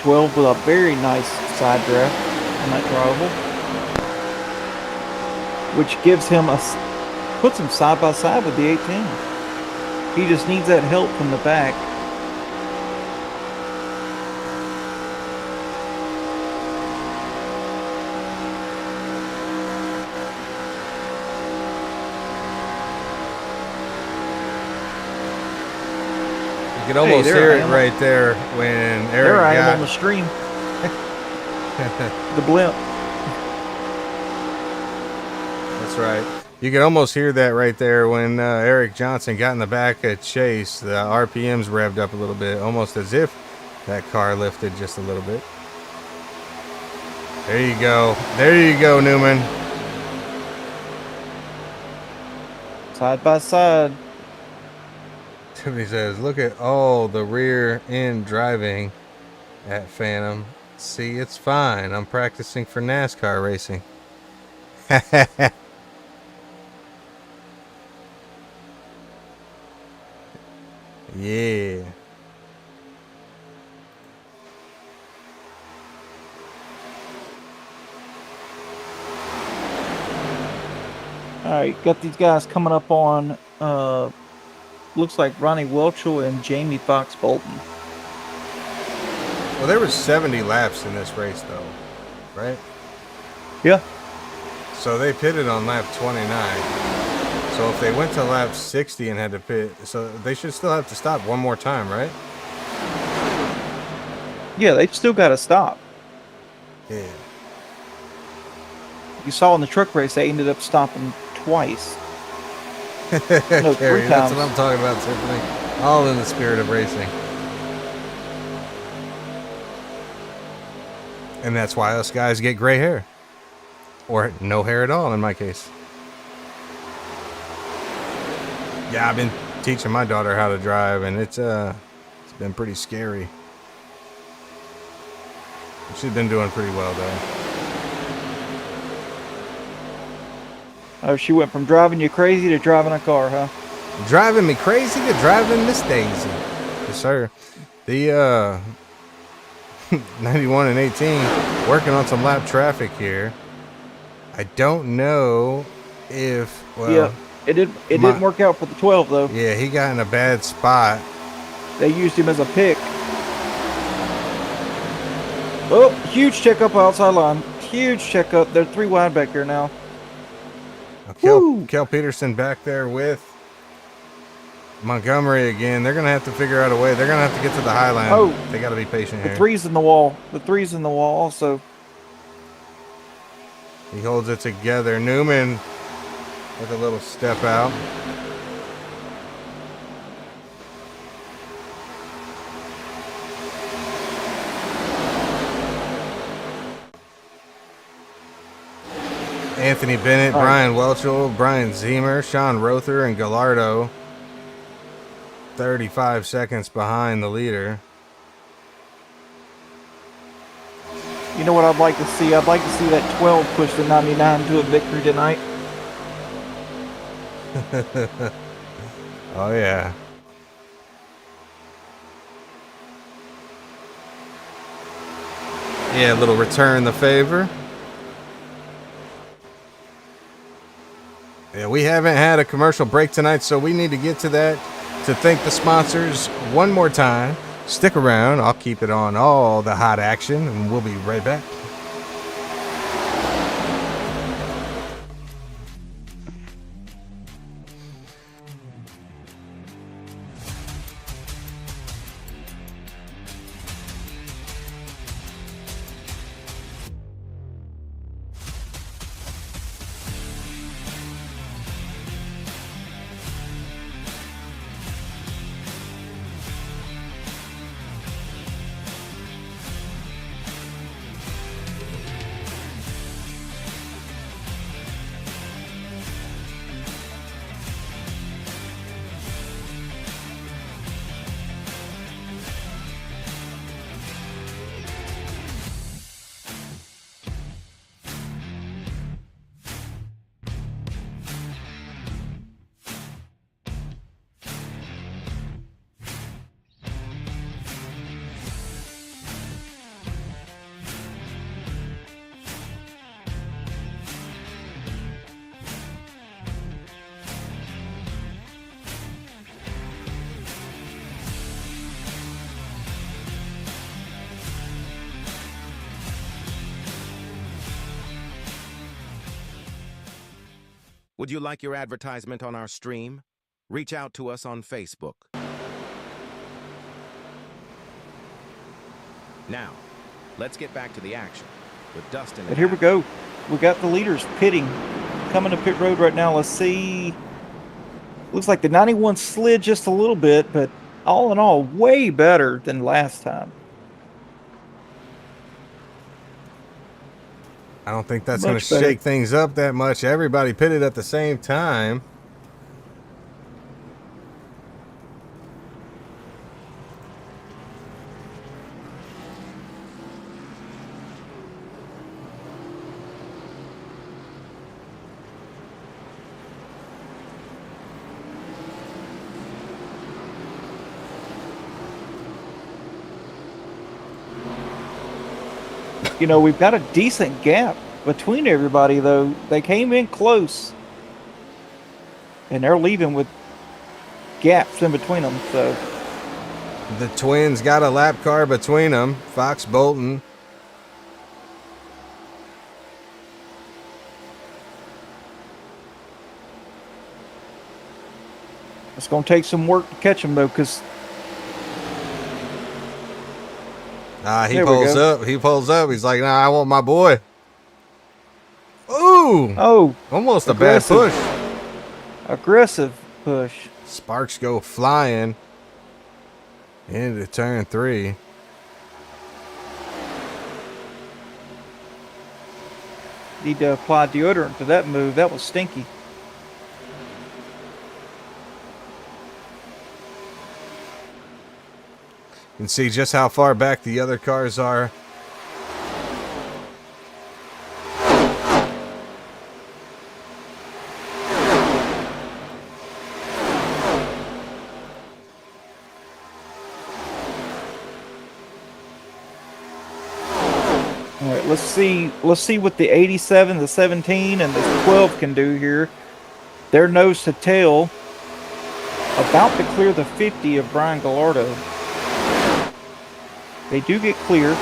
12 with a very nice side draft on that drivable, which gives him puts him side by side with the 18. He just needs that help from the back. You can almost hear it right there when Eric there I am on the stream. The blimp. That's right. You can almost hear that right there when Eric Johnson got in the back of Chase. The RPMs revved up a little bit, almost as if that car lifted just a little bit. There you go. There you go, Newman. Side by side. Tiffany says, look at all the rear end driving at Phantom. See, it's fine. I'm practicing for NASCAR racing. Yeah. All right, got these guys coming up on, looks like Ronnie Welchel and Jamie Fox Bolton. Well, there was 70 laps in this race, though, right? Yeah. So they pitted on lap 29. So if they went to lap 60 and had to pit, so they should still have to stop one more time, right? Yeah, they've still got to stop. Yeah. You saw in the truck race, they ended up stopping twice. No, Carrie, 3 that's times. what I'm talking about, Tiffany. All in the spirit of racing. And that's why us guys get gray hair. Or no hair at all, in my case. Yeah, I've been teaching my daughter how to drive, and it's been pretty scary. She's been doing pretty well, though. Oh, she went from driving you crazy to driving a car, huh? Driving me crazy to driving Miss Daisy. Yes, sir. The 91 and 18 working on some lap traffic here. I don't know if, well... Yeah, it didn't work out for the 12, though. Yeah, he got in a bad spot. They used him as a pick. Oh, huge checkup outside line. Huge checkup. They're 3 wide back there now. Kel Peterson back there with Montgomery again. They're going to have to figure out a way. They're going to have to get to the high line. Oh, they got to be patient here. The 3's in the wall. The 3's in the wall also. He holds it together. Newman with a little step out. Anthony Bennett, All right. Brian Welchel, Brian Zemer, Sean Rother, and Gallardo 35 seconds behind the leader. You know what I'd like to see? I'd like to see that 12 push the 99 to a victory tonight. Oh, yeah. Yeah, a little return the favor. Yeah, we haven't had a commercial break tonight, so we need to get to that to thank the sponsors one more time. Stick around. I'll keep it on all the hot action, and we'll be right back. Would you like your advertisement on our stream? Reach out to us on Facebook. Now, let's get back to the action with Dustin. And here we go. We got the leaders pitting. Coming to pit road right now. Let's see. Looks like the 91 slid just a little bit, but all in all, way better than last time. I don't think that's going to Much better. shake things up that much. Everybody pitted at the same time. You know, we've got a decent gap between everybody, though. They came in close. And they're leaving with gaps in between them, so... The twins got a lap car between them. Fox Bolton. It's going to take some work to catch them, though, because... He There we pulls go. up. He pulls up. He's like, nah, I want my boy. Ooh. Oh, Almost a aggressive. bad push. aggressive push. Sparks go flying into turn 3. Need to apply deodorant to that move. That was stinky. You can see just how far back the other cars are. All right, let's see what the 87, the 17, and the 12 can do here. They're nose to tail, about to clear the 50 of Brian Gallardo. They do get clear.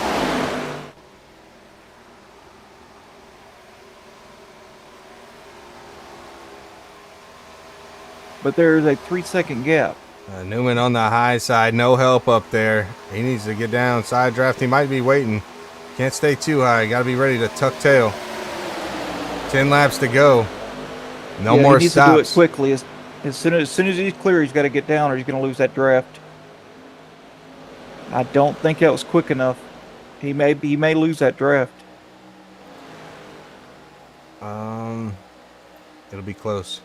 But there is a 3-second gap. Newman on the high side. No help up there. He needs to get down. Side draft. He might be waiting. Can't stay too high. Got to be ready to tuck tail. 10 laps to go. No Yeah, more he needs stops. to do it quickly. As soon as he's clear, he's got to get down or he's going to lose that draft. I don't think that was quick enough. He may lose that draft. It'll be close.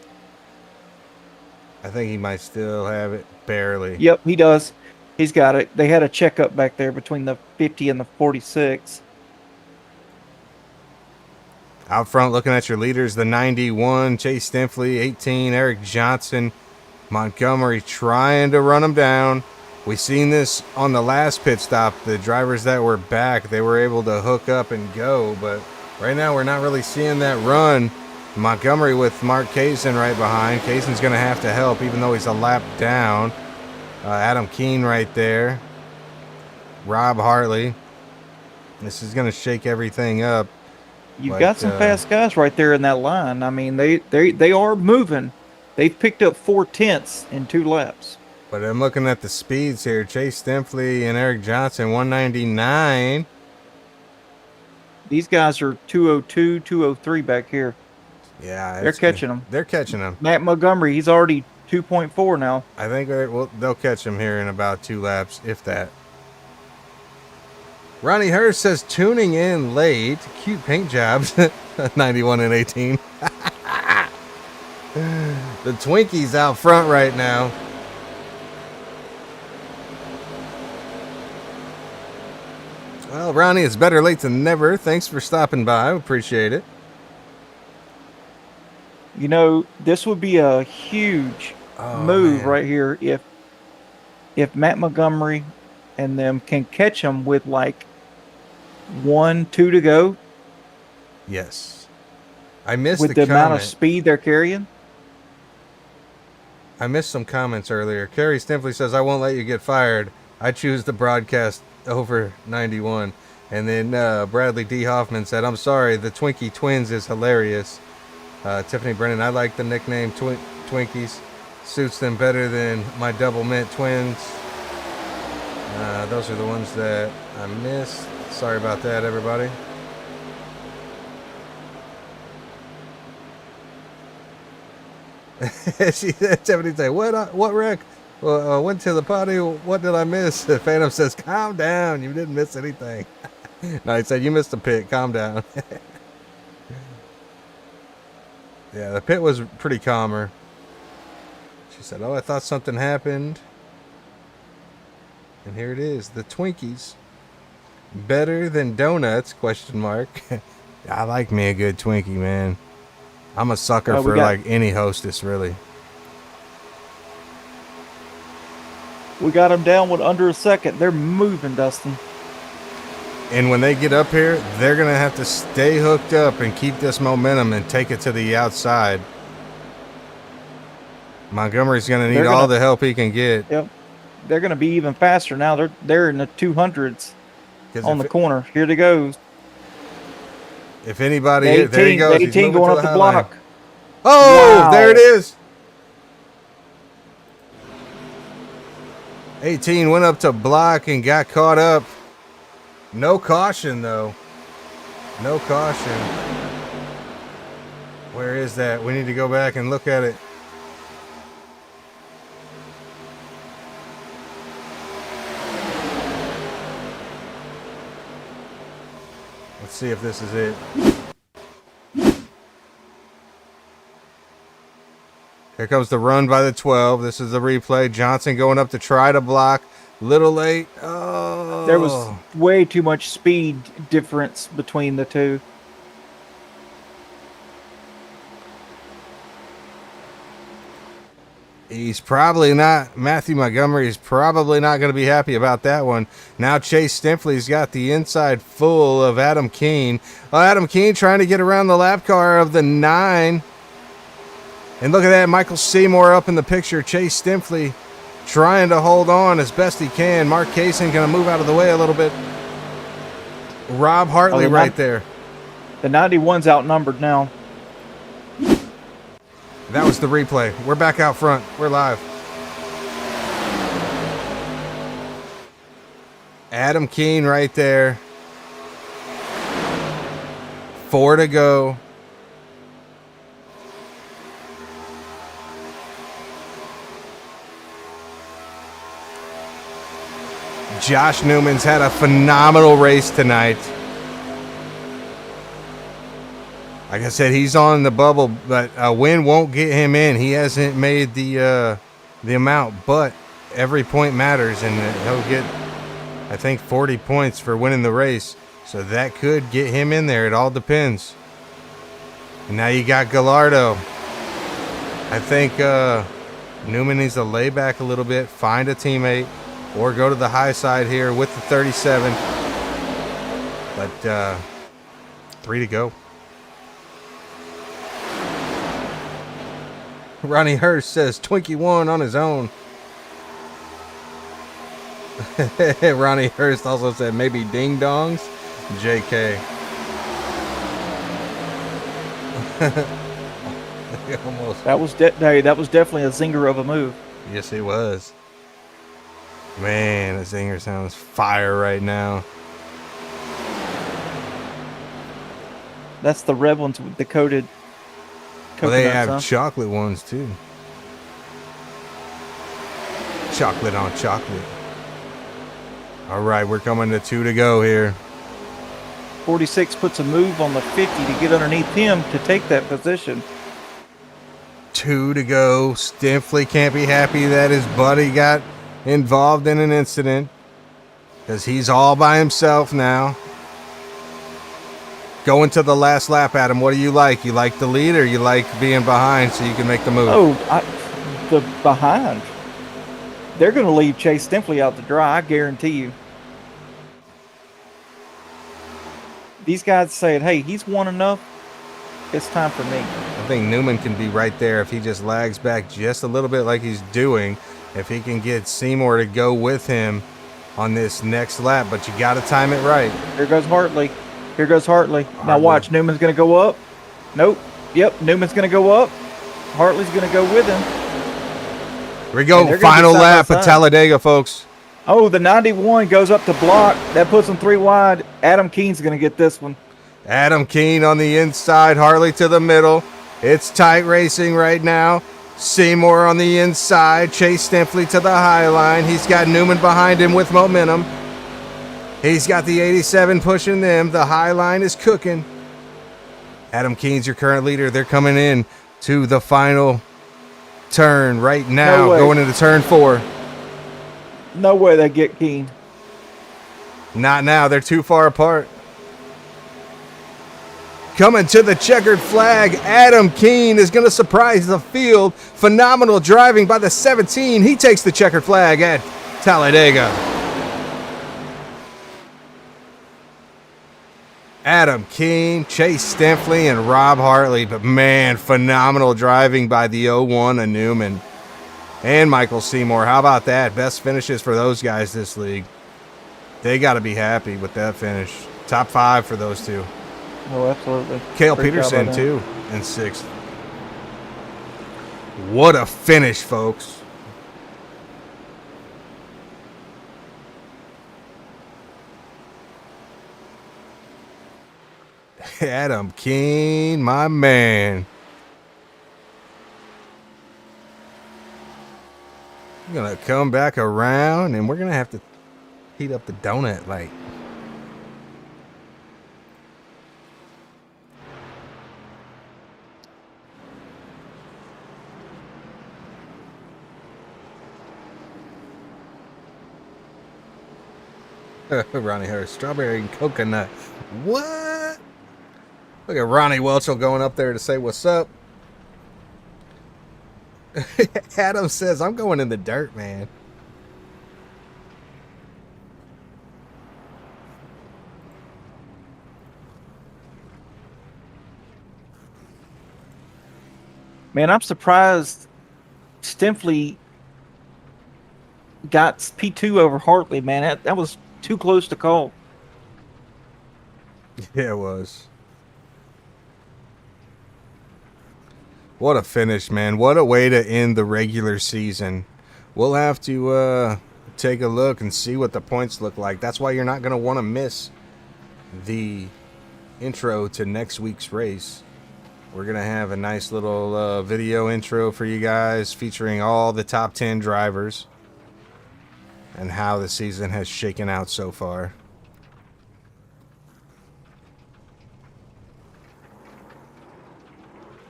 I think he might still have it barely. Yep, he does. He's got it. They had a checkup back there between the 50 and the 46. Out front, looking at your leaders, the 91, Chase Stinfley, 18, Eric Johnson, Montgomery trying to run him down. We seen this on the last pit stop. The drivers that were back, they were able to hook up and go, but right now we're not really seeing that run. Montgomery with Mark Kaysen right behind. Kaysen's going to have to help, even though he's a lap down. Adam Keene right there. Rob Hartley. This is going to shake everything up. You've got some fast guys right there in that line. I mean, they are moving. They've picked up 4/10 in 2 laps. But I'm looking at the speeds here. Chase Stinfley and Eric Johnson, 199. These guys are 202, 203 back here. Yeah, they're catching them. They're catching them. Matt Montgomery, he's already 2.4 now. I think they'll catch him here in about 2 laps, if that. Ronnie Hurst says, tuning in late. Cute paint jobs. 91 and 18. The Twinkies out front right now. Well, Ronnie, it's better late than never. Thanks for stopping by. I appreciate it. You know, this would be a huge move right here if Matt Montgomery and them can catch him with like 1, 2 to go. Yes. I missed with the amount of speed they're carrying. I missed some comments earlier. Kerry Stinfley says, I won't let you get fired. I choose the broadcast over 91. And then Bradley D. Hoffman said, I'm sorry, the Twinkie Twins is hilarious. Tiffany Brennan, I like the nickname Twinkies. Suits them better than my double mint twins. Those are the ones that I missed. Sorry about that, everybody. Tiffany said, what wreck? Well, went to the party. What did I miss? Phantom says, calm down. You didn't miss anything. No, he said, you missed a pit. Calm down. Yeah, the pit was pretty calmer. She said, oh, I thought something happened. And here it is. The Twinkies. Better than donuts, question mark. I like me a good Twinkie, man. I'm a sucker for like any hostess, really. We got them down with under a second. They're moving, Dustin. And when they get up here, they're going to have to stay hooked up and keep this momentum and take it to the outside. Montgomery's going to need all the help he can get. Yep. They're going to be even faster now. They're in the 200s on the corner. Here they goes. If anybody, there he goes. 18 going up the block. Oh, wow. There it is. 18 went up to block and got caught up. No caution, though. No caution. Where is that? We need to go back and look at it. Let's see if this is it. Here comes the run by the 12. This is the replay. Johnson going up to try to block. Little late. Oh. There was way too much speed difference between the two. He's probably not, Matthew Montgomery is probably not going to be happy about that one. Now Chase Stinfley's got the inside full of Adam Keene. Oh, Adam Keene trying to get around the lap car of the 9. And look at that, Michael Seymour up in the picture. Chase Stinfley trying to hold on as best he can. Mark Kaysen going to move out of the way a little bit. Rob Hartley right there. The 91's outnumbered now. That was the replay. We're back out front. We're live. Adam Keene right there. 4 to go. Josh Newman's had a phenomenal race tonight. Like I said, he's on the bubble, but a win won't get him in. He hasn't made the amount, but every point matters, and he'll get, I think, 40 points for winning the race. So that could get him in there. It all depends. And now you got Gallardo. I think Newman needs to lay back a little bit, find a teammate, or go to the high side here with the 37. But 3 to go. Ronnie Hurst says Twinkie won on his own. Ronnie Hurst also said maybe ding dongs. JK. Almost. That was definitely a zinger of a move. Yes, it was. Man, the zinger sounds fire right now. That's the red ones with the coated. Well, they have huh? chocolate ones too. Chocolate on chocolate. All right, we're coming to 2 to go here. 46 puts a move on the 50 to get underneath him to take that position. 2 to go. Stifley can't be happy that his buddy got involved in an incident because he's all by himself now. Going to the last lap, Adam. What do you like? You like the lead or you like being behind so you can make the move? Oh, the behind. They're going to leave Chase Stifley out to dry, I guarantee you. These guys said, hey, he's won enough. It's time for me. I think Newman can be right there if he just lags back just a little bit like he's doing. If he can get Seymour to go with him on this next lap. But you got to time it right. Here goes Hartley. Here goes Hartley. Now watch, Newman's going to go up. Nope. Yep, Newman's going to go up. Hartley's going to go with him. Here we go. Final lap at Talladega, folks. Oh, the 91 goes up to block. That puts him 3 wide. Adam Keen's going to get this one. Adam Keen on the inside. Hartley to the middle. It's tight racing right now. Seymour on the inside. Chase Stifley to the high line. He's got Newman behind him with momentum. He's got the 87 pushing them. The high line is cooking. Adam Keen's your current leader. They're coming in to the final turn right now, going into turn 4. No way they get Keen. Not now. They're too far apart. Coming to the checkered flag, Adam Keen is going to surprise the field. Phenomenal driving by the 17. He takes the checkered flag at Talladega. Adam Keen, Chase Stifley, and Rob Hartley. But man, phenomenal driving by the 01 of Newman. And Michael Seymour. How about that? Best finishes for those guys this league. They got to be happy with that finish. Top 5 for those two. Oh, absolutely. Cale Peterson, too, in 6th. What a finish, folks. Adam Keen, my man. I'm going to come back around, and we're going to have to heat up the donut light. Ronnie Hurst, strawberry and coconut. What? Look at Ronnie Welchel going up there to say what's up. Adam says, I'm going in the dirt, man. Man, I'm surprised Stifley got P2 over Hartley, man. That was too close to call. Yeah, it was. What a finish, man. What a way to end the regular season. We'll have to take a look and see what the points look like. That's why you're not going to want to miss the intro to next week's race. We're going to have a nice little video intro for you guys featuring all the top 10 drivers and how the season has shaken out so far.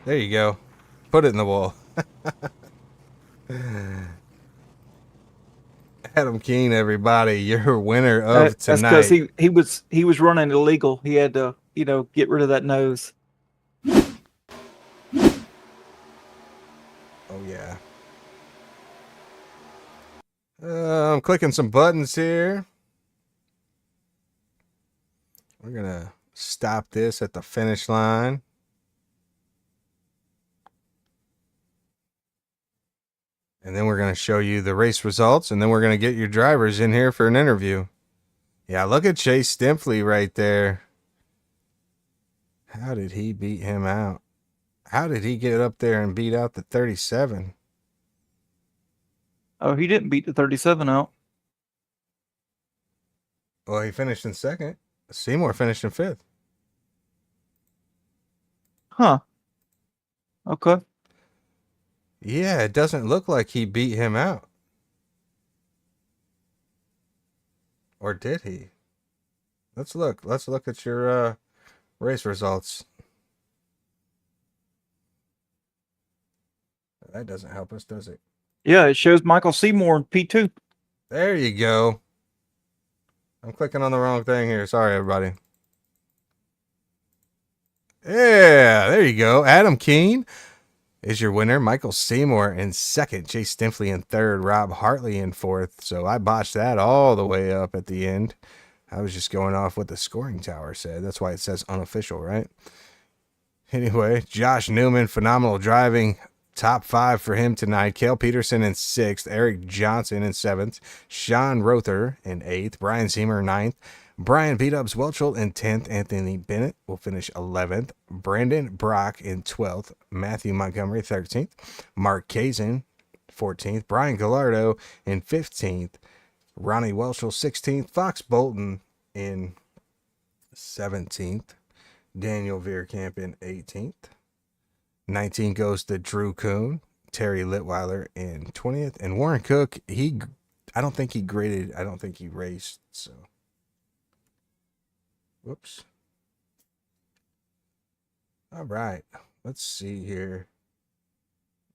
There you go. Put it in the wall. Adam Keene, everybody, your winner of That's because tonight. he was running illegal. He had to, get rid of that nose. Oh yeah. I'm clicking some buttons here. We're gonna stop this at the finish line. And then we're going to show you the race results, and then we're going to get your drivers in here for an interview. Yeah, look at Chase Stimpley right there. How did he beat him out? How did he get up there and beat out the 37? Oh, he didn't beat the 37 out. Well, he finished in second. Seymour finished in fifth. Huh. Okay. Yeah, it doesn't look like he beat him out. Or did he? Let's look. Let's look at your race results. That doesn't help us, does it? Yeah, it shows Michael Seymour in P2. There you go. I'm clicking on the wrong thing here. Sorry, everybody. Yeah, there you go. Adam Keene is your winner. Michael Seymour in second. Chase Stimpley in third. Rob Hartley in fourth. So I botched that all the way up at the end. I was just going off what the scoring tower said. That's why it says unofficial, right? Anyway, Josh Newman, phenomenal driving. Top 5 for him tonight. Cale Peterson in 6th. Eric Johnson in 7th. Sean Rother in 8th. Brian Seymour 9th. Brian Beat-Ups Welchel in 10th. Anthony Bennett will finish 11th. Brandon Brock in 12th. Matthew Montgomery 13th. Mark Kazin 14th. Brian Gallardo in 15th. Ronnie Welchel 16th. Fox Bolton in 17th. Daniel Veerkamp in 18th. 19 goes to Drew Kuhn. Terry Litweiler in 20th. And Warren Cook, I don't think he graded. I don't think he raced. So, whoops. All right. Let's see here.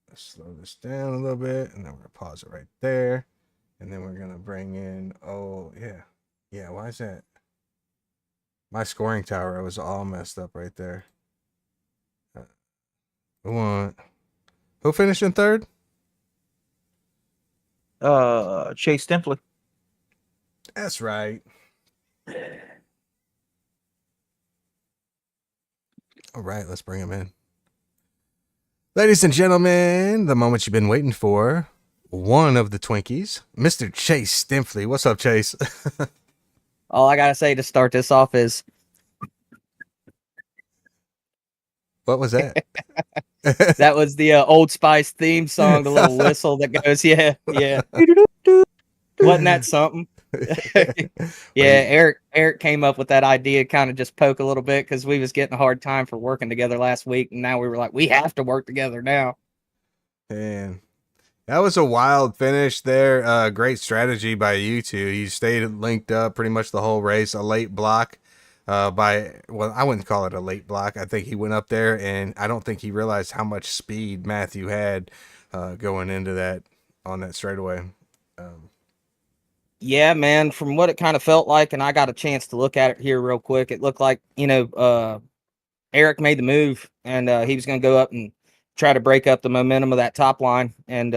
Let's slow this down a little bit. And then we're going to pause it right there. And then we're going to bring in, oh, yeah. Yeah, why is that? My scoring tower was all messed up right there. Who finished in third? Chase Stimpley. That's right. All right, let's bring him in. Ladies and gentlemen, the moment you've been waiting for. One of the Twinkies, Mr. Chase Stimpley. What's up, Chase? All I gotta say to start this off is, What was that? that was the Old Spice theme song, the little whistle that goes, yeah. Wasn't that something? Yeah, Eric came up with that idea, kind of just poke a little bit because we was getting a hard time for working together last week, and now we were like, we have to work together now. Man, that was a wild finish there. Great strategy by you two. You stayed linked up pretty much the whole race. A late block well, I wouldn't call it a late block. I think he went up there, and I don't think he realized how much speed Matthew had going into that on that straightaway. Yeah, man, from what it kind of felt like, and I got a chance to look at it here real quick, it looked like, Eric made the move, and he was going to go up and try to break up the momentum of that top line. And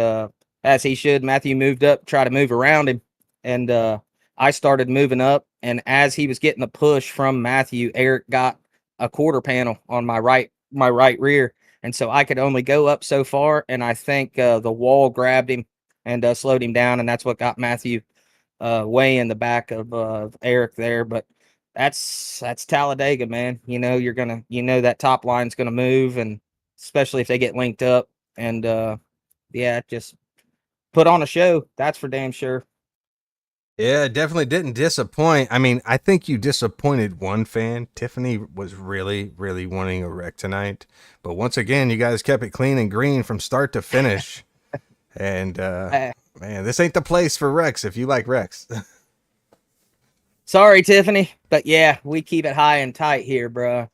as he should, Matthew moved up, try to move around him. And I started moving up. And as he was getting the push from Matthew, Eric got a quarter panel on my right rear. And so I could only go up so far. And I think the wall grabbed him and slowed him down. And that's what got Matthew way in the back of Eric there. But that's Talladega, man. That top line's gonna move, and especially if they get linked up. And just put on a show. That's for damn sure. Yeah, definitely didn't disappoint. I mean, I think you disappointed one fan. Tiffany was really, really wanting a wreck tonight. But once again, you guys kept it clean and green from start to finish. And man, this ain't the place for wrecks if you like wrecks. Sorry, Tiffany, but yeah, we keep it high and tight here, bro.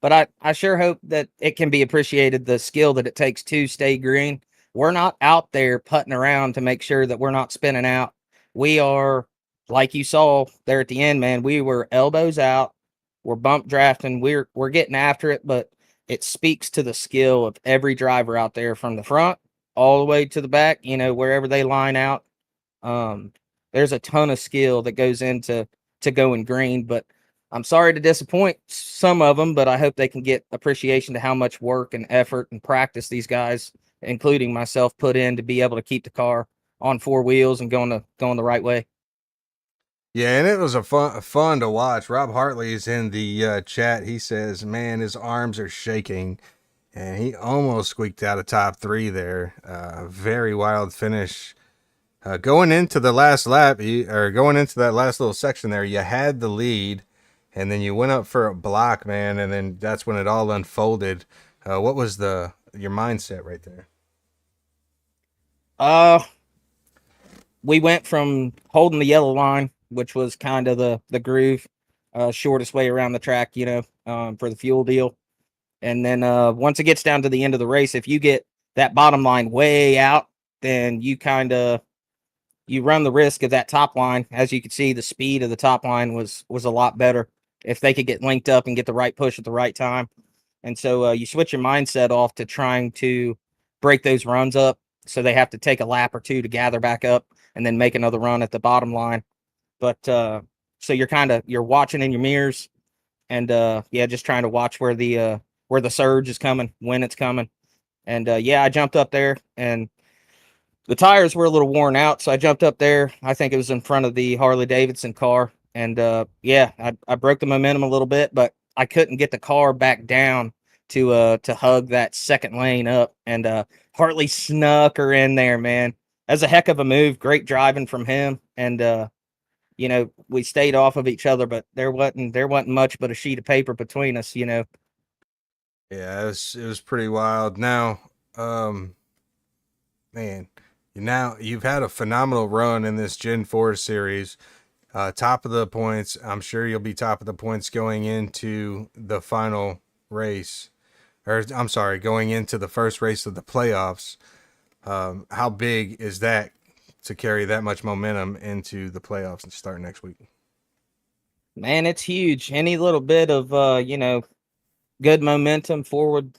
But I sure hope that it can be appreciated, the skill that it takes to stay green. We're not out there putting around to make sure that we're not spinning out. We are, like you saw there at the end, man, we were elbows out. We're bump drafting. We're getting after it, but it speaks to the skill of every driver out there from the front all the way to the back, wherever they line out. Um, there's a ton of skill that goes into going green, but I'm sorry to disappoint some of them, but I hope they can get appreciation to how much work and effort and practice these guys, including myself, put in to be able to keep the car on four wheels and going the right way. Yeah, and it was a fun to watch. Rob Hartley is in the chat. He says, "Man, his arms are shaking," and he almost squeaked out a top 3 there. Very wild finish. Going into the last lap, going into that last little section there, you had the lead, and then you went up for a block, man, and then that's when it all unfolded. What was your mindset right there? We went from holding the yellow line, which was kind of the groove, shortest way around the track, for the fuel deal. And then once it gets down to the end of the race, if you get that bottom line way out, then you run the risk of that top line. As you can see, the speed of the top line was a lot better if they could get linked up and get the right push at the right time. And so you switch your mindset off to trying to break those runs up, so they have to take a lap or two to gather back up and then make another run at the bottom line. But so you're watching in your mirrors, and just trying to watch where the surge is coming, when it's coming. And I jumped up there, and the tires were a little worn out, so I jumped up there. I think it was in front of the Harley Davidson car, and I broke the momentum a little bit, but I couldn't get the car back down to hug that second lane up, and Hartley snuck her in there, man. That's a heck of a move. Great driving from him, and we stayed off of each other, but there wasn't much but a sheet of paper between us. Yeah, it was pretty wild. Now, man, you've had a phenomenal run in this Gen 4 series. Top of the points. I'm sure you'll be top of the points going into the final race. Or I'm sorry, going into the first race of the playoffs. How big is that to carry that much momentum into the playoffs and start next week? Man, it's huge. Any little bit of good momentum, forward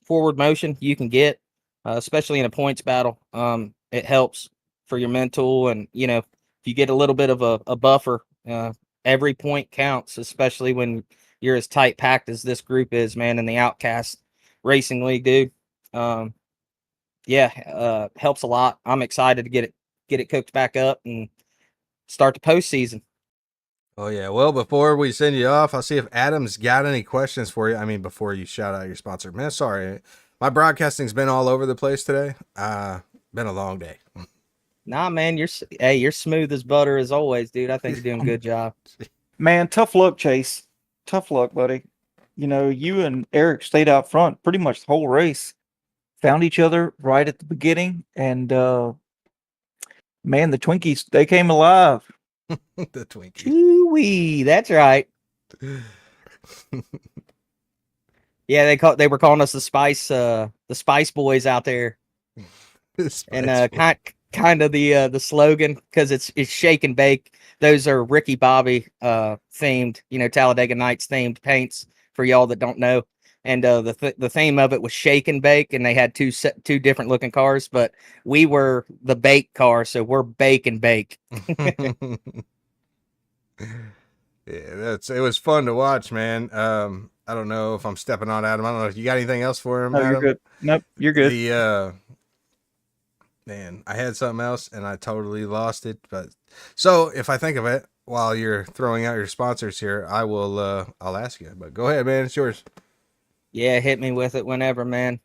motion you can get, especially in a points battle. It helps for your mental, and if you get a little bit of a buffer, every point counts, especially when you're as tight packed as this group is, man, in the Outcast Racing League, dude. Helps a lot. I'm excited to get it cooked back up and start the postseason. Oh yeah. Well, before we send you off, I'll see if Adam's got any questions for you. I mean, before you shout out your sponsor, man. Sorry, my broadcasting's been all over the place today. Been a long day. Nah, man, you're smooth as butter as always, dude. I think you're doing a good job. Man, tough luck, Chase. Tough luck, buddy. You and Eric stayed out front pretty much the whole race. Found each other right at the beginning, and man, the Twinkies, they came alive. The Twinkies. Ooh-wee, that's right. Yeah, they were calling us the Spice Boys out there. And kind of the slogan, because it's shake and bake. Those are Ricky Bobby themed, Talladega Nights themed paints for y'all that don't know. And the theme of it was shake and bake, and they had two different looking cars, but we were the bake car, so we're bake and bake. Yeah, it was fun to watch, man. I don't know if I'm stepping on Adam. I don't know if you got anything else for him. No, Adam? you're good. Nope, you're good. Man, I had something else and I totally lost it. But so if I think of it while you're throwing out your sponsors here, I'll ask you. But go ahead, man. It's yours. Yeah, hit me with it whenever, man.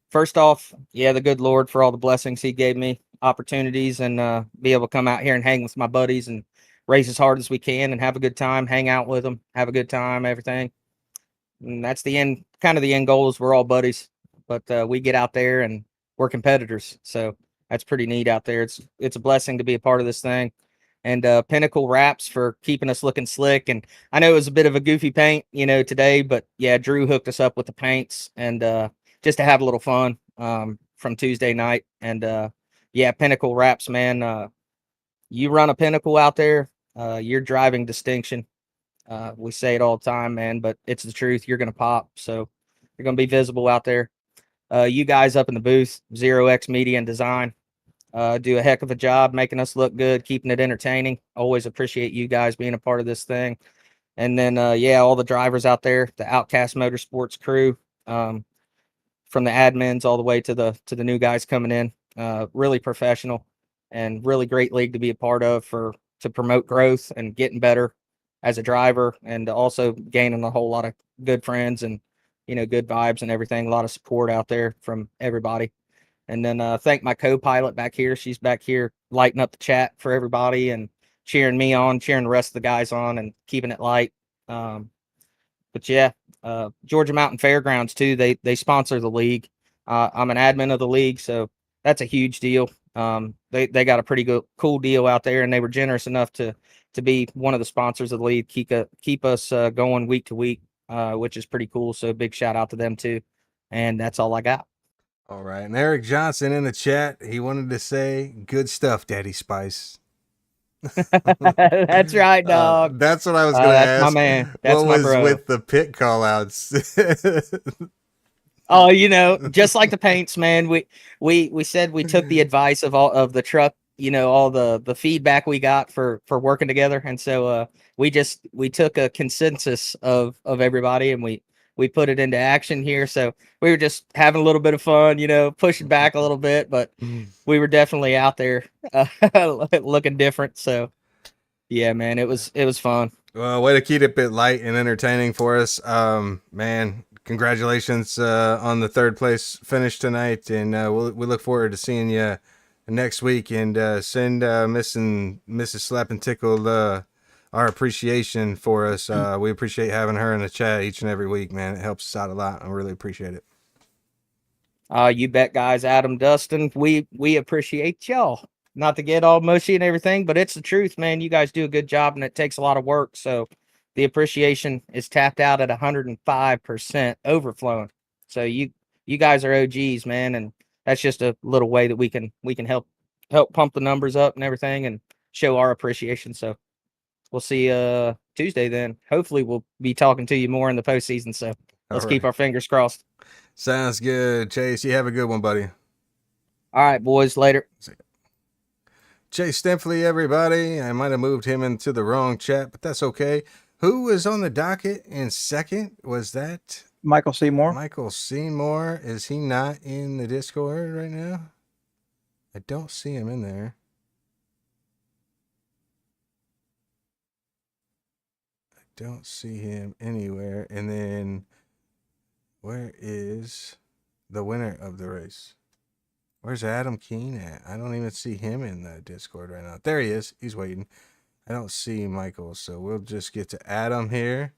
First off, the good Lord for all the blessings he gave me, opportunities, and be able to come out here and hang with my buddies and race as hard as we can and have a good time, hang out with them, have a good time, everything. And that's the end goal is we're all buddies, but we get out there and we're competitors. So that's pretty neat out there. It's a blessing to be a part of this thing. and Pinnacle Wraps for keeping us looking slick. And I know it was a bit of a goofy paint, today, but yeah, Drew hooked us up with the paints and just to have a little fun from Tuesday night. And yeah, Pinnacle Wraps, man. You run a Pinnacle out there, you're driving distinction. We say it all the time, man, but it's the truth. You're going to pop. So you're going to be visible out there. You guys up in the booth, 0X Media and Design, do a heck of a job making us look good, keeping it entertaining. Always appreciate you guys being a part of this thing. And then, yeah, all the drivers out there, the Outcast Motorsports crew, from the admins all the way to the new guys coming in, really professional and really great league to be a part of to promote growth and getting better as a driver, and also gaining a whole lot of good friends and, good vibes and everything. A lot of support out there from everybody. And then thank my co-pilot back here. She's back here lighting up the chat for everybody and cheering me on, cheering the rest of the guys on, and keeping it light. But yeah, Georgia Mountain Fairgrounds too. They sponsor the league. I'm an admin of the league, so that's a huge deal. They got a pretty cool deal out there, and they were generous enough to be one of the sponsors of the league, keep us going week to week, which is pretty cool. So big shout out to them too. And that's all I got. All right. And Eric Johnson in the chat, he wanted to say, good stuff, Daddy Spice. That's right, dog. That's what I was going to that's ask. my man. That's what my was bro. with the pit call outs? Oh, just like the paints, man. We said we took the advice of all of the truck, all the feedback we got for working together. And so we took a consensus of everybody, and we put it into action here. So we were just having a little bit of fun, pushing back a little bit, but we were definitely out there looking different. So yeah, man, it was fun. Well, way to keep it a bit light and entertaining for us. Man, congratulations on the third place finish tonight, and we look forward to seeing you next week. And send Miss and Mrs. Slap and Tickle our appreciation for us. We appreciate having her in the chat each and every week, man. It helps us out a lot. I really appreciate it. You bet, guys. Adam, Dustin, we appreciate y'all. Not to get all mushy and everything, but it's the truth, man. You guys do a good job, and it takes a lot of work. So the appreciation is tapped out at 105%, overflowing. So you guys are OGs, man, and that's just a little way that we can help pump the numbers up and everything, and show our appreciation. So we'll see Tuesday then. Hopefully we'll be talking to you more in the postseason. So let's keep our fingers crossed. Sounds good, Chase. You have a good one, buddy. All right, boys. Later. Chase Stempley, everybody. I might have moved him into the wrong chat, but that's okay. Who was on the docket in second? Was that Michael Seymour? Michael Seymour. Is he not in the Discord right now? I don't see him in there. I don't see him anywhere. And then where is the winner of the race? Where's Adam Keene at? I don't even see him in the Discord right now. There he is. He's waiting. I don't see Michael, so we'll just get to Adam here.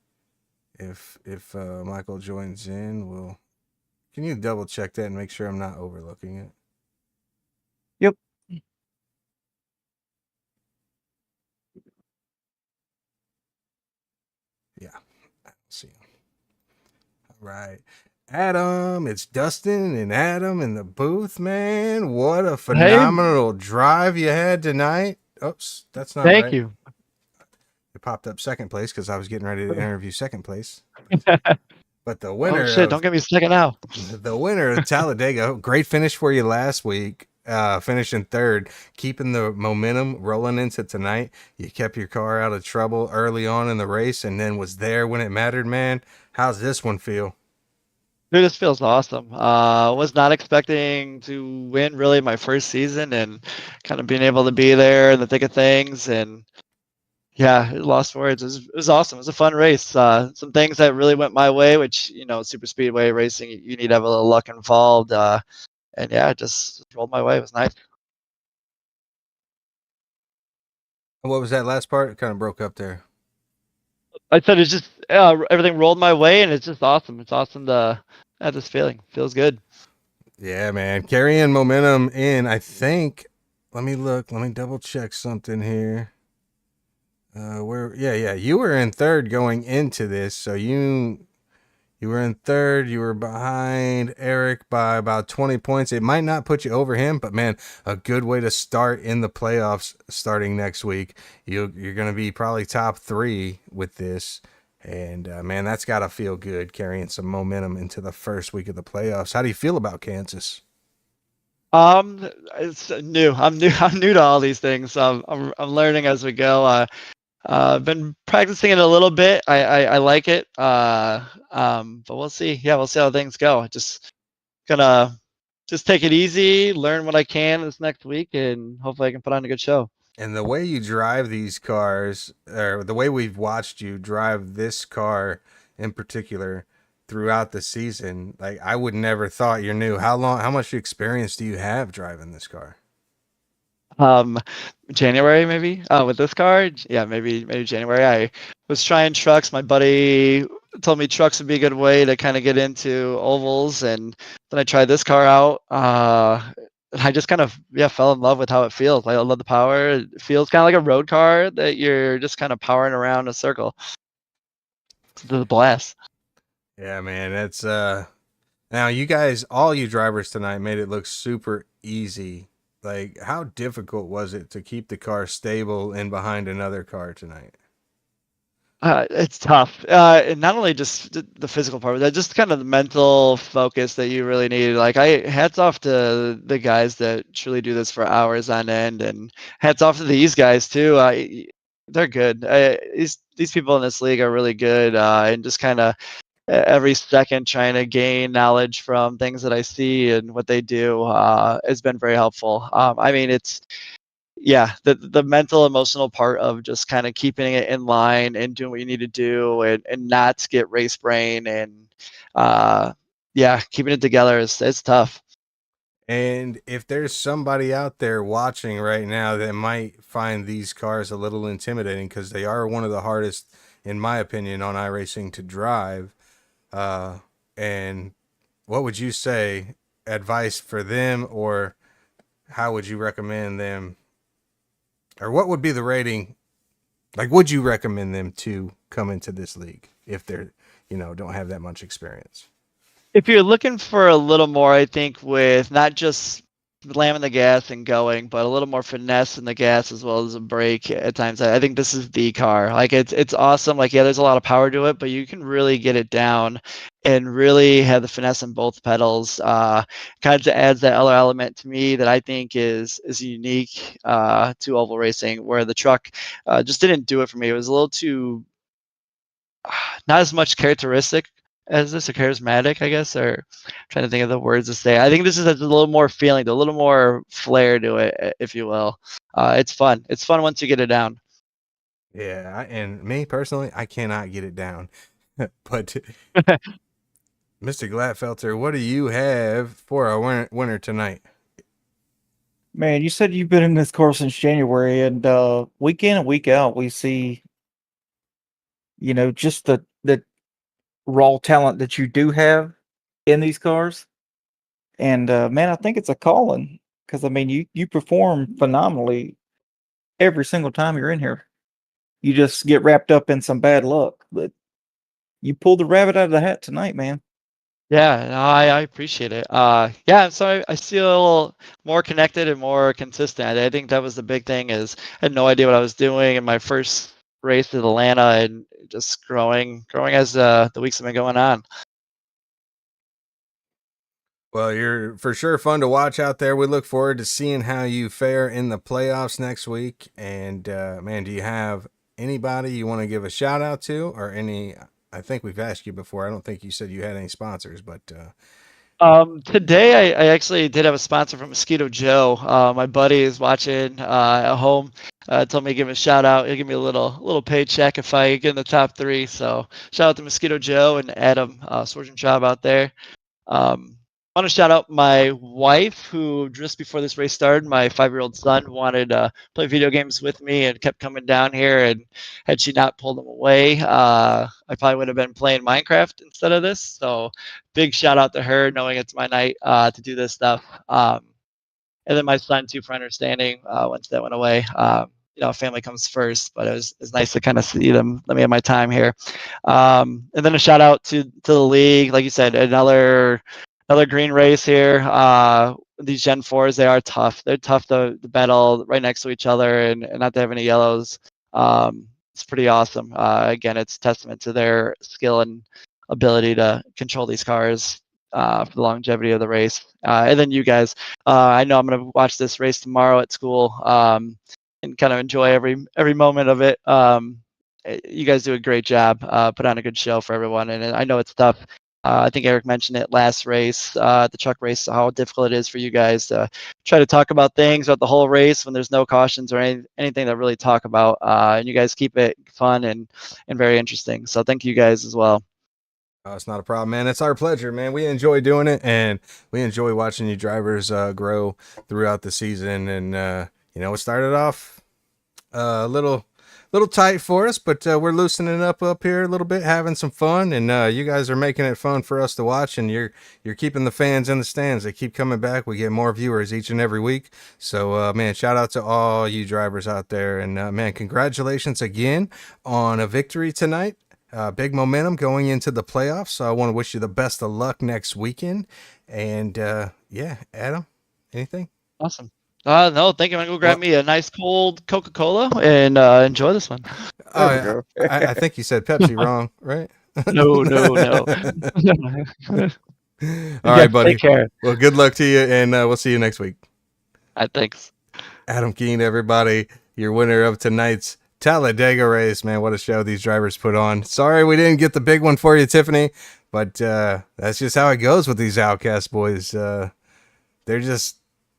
If Michael joins in, can you double check that and make sure I'm not overlooking it? Yep. Yeah, I don't see him. All right. Adam, it's Dustin and Adam in the booth, man. What a phenomenal drive you had tonight. Oops, that's not right. Thank you. It popped up second place because I was getting ready to interview second place. But the winner, oh shit! Don't get me second now. The winner of Talladega, great finish for you last week. Finishing third, keeping the momentum rolling into tonight. You kept your car out of trouble early on in the race, and then was there when it mattered, man. How's this one feel? Dude, this feels awesome. Was not expecting to win really my first season, and kind of being able to be there in the thick of things, and yeah, lost words. It was awesome. It was a fun race. Some things that really went my way, which, super speedway racing, you need to have a little luck involved. And yeah, it just rolled my way. It was nice. What was that last part? It kind of broke up there. I said it's just everything rolled my way, and it's just awesome. It's awesome to have this feeling. Feels good. Yeah, man. Carrying momentum in, I think. Let me look. Let me double check something here. You were in third going into this, so you were in third. You were behind Eric by about 20 points. It might not put you over him, but man, a good way to start in the playoffs starting next week. You're going to be probably top 3 with this. And man, that's got to feel good carrying some momentum into the first week of the playoffs. How do you feel about Kansas? It's new. I'm new. I'm new to all these things. I'm learning as we go. I've been practicing it a little bit. I like it. But we'll see. Yeah, we'll see how things go. Just gonna just take it easy, learn what I can this next week, and hopefully I can put on a good show. And the way you drive these cars, or the way we've watched you drive this car in particular throughout the season, like I would never thought you're new. How much experience do you have driving this car? Um, January maybe. With this car, yeah, maybe January. I was trying trucks. My buddy told me trucks would be a good way to kind of get into ovals, and then I tried this car out. And I just kind of fell in love with how it feels. I love the power. It feels kind of like a road car that you're just kind of powering around a circle. It's a blast. Yeah, man, it's now you guys, all you drivers tonight made it look super easy. Like, how difficult was it to keep the car stable in behind another car tonight? It's tough. And not only just the physical part, but just kind of the mental focus that you really need. Like, hats off to the guys that truly do this for hours on end, and hats off to these guys too. They're good. These people in this league are really good, and just kind of every second trying to gain knowledge from things that I see and what they do has been very helpful. I mean, it's the mental emotional part of just kind of keeping it in line and doing what you need to do and not get race brain and keeping it together is it's tough. And if there's somebody out there watching right now that might find these cars a little intimidating because they are one of the hardest, in my opinion, on iRacing to drive, and what would you say advice for them, or how would you recommend them, or what would be the rating? Like, would you recommend them to come into this league if they're, don't have that much experience? If you're looking for a little more, I think with not just slamming the gas and going, but a little more finesse in the gas as well as a brake at times, I think this is the car. Like it's awesome. Like, yeah, there's a lot of power to it, but you can really get it down and really have the finesse in both pedals. Kind of adds that other element to me that I think is unique to oval racing, where the truck just didn't do it for me. It was a little too not as much characteristic as this, or charismatic, I guess, or I'm trying to think of the words to say. I think this has a little more feeling, a little more flair to it, if you will. It's fun. It's fun once you get it down. Yeah, and me personally, I cannot get it down. But Mr. Glatfelter, what do you have for our winner tonight? Man, you said you've been in this car since January, and week in and week out, we see, just the raw talent that you do have in these cars. And man, I think it's a calling because I mean, you perform phenomenally every single time you're in here. You just get wrapped up in some bad luck, but you pulled the rabbit out of the hat tonight, man. Yeah, no, I appreciate it. So I feel more connected and more consistent. I think that was the big thing is I had no idea what I was doing in my first race at Atlanta and just growing as the weeks have been going on. Well, you're for sure fun to watch out there. We look forward to seeing how you fare in the playoffs next week. And man, do you have anybody you want to give a shout out to, or any? I think we've asked you before. I don't think you said you had any sponsors, but Today I actually did have a sponsor from Mosquito Joe. My buddy is watching at home. Told me to give him a shout out. He'll give me a little paycheck if I get in the top 3. So shout out to Mosquito Joe and Adam Sorgen Job out there. I want to shout out my wife, who just before this race started, my 5-year-old son wanted to play video games with me and kept coming down here. And had she not pulled him away, I probably would have been playing Minecraft instead of this. So big shout out to her, knowing it's my night to do this stuff. And then my son too for understanding once that went away. family comes first, but it's nice to kind of see them. Let me have my time here. And then a shout out to the league, like you said, another green race here. These Gen 4s, they are tough. They're tough to battle right next to each other and not to have any yellows. It's pretty awesome. Again, it's testament to their skill and ability to control these cars for the longevity of the race. And then you guys, I know I'm going to watch this race tomorrow at school and kind of enjoy every moment of it. You guys do a great job, put on a good show for everyone, and I know it's tough. I think Eric mentioned it last race, the truck race, how difficult it is for you guys to try to talk about things about the whole race when there's no cautions or anything to really talk about. And you guys keep it fun and very interesting. So thank you guys as well. It's not a problem, man. It's our pleasure, man. We enjoy doing it, and we enjoy watching you drivers grow throughout the season. And it started off a little tight for us, but we're loosening up here a little bit, having some fun, and you guys are making it fun for us to watch, and you're keeping the fans in the stands. They keep coming back. We get more viewers each and every week. So man, shout out to all you drivers out there, and man, congratulations again on a victory tonight. Big momentum going into the playoffs. So I want to wish you the best of luck next weekend. And yeah, Adam, anything? Awesome. No, thank you. I'm gonna go grab me a nice cold Coca-Cola and enjoy this one. Oh, I think you said Pepsi wrong, right? No. All right, buddy. Take care. Well, good luck to you, and we'll see you next week. Thanks. Adam Keene, everybody, your winner of tonight's Talladega race. Man, what a show these drivers put on. Sorry we didn't get the big one for you, Tiffany, but that's just how it goes with these Outcast boys.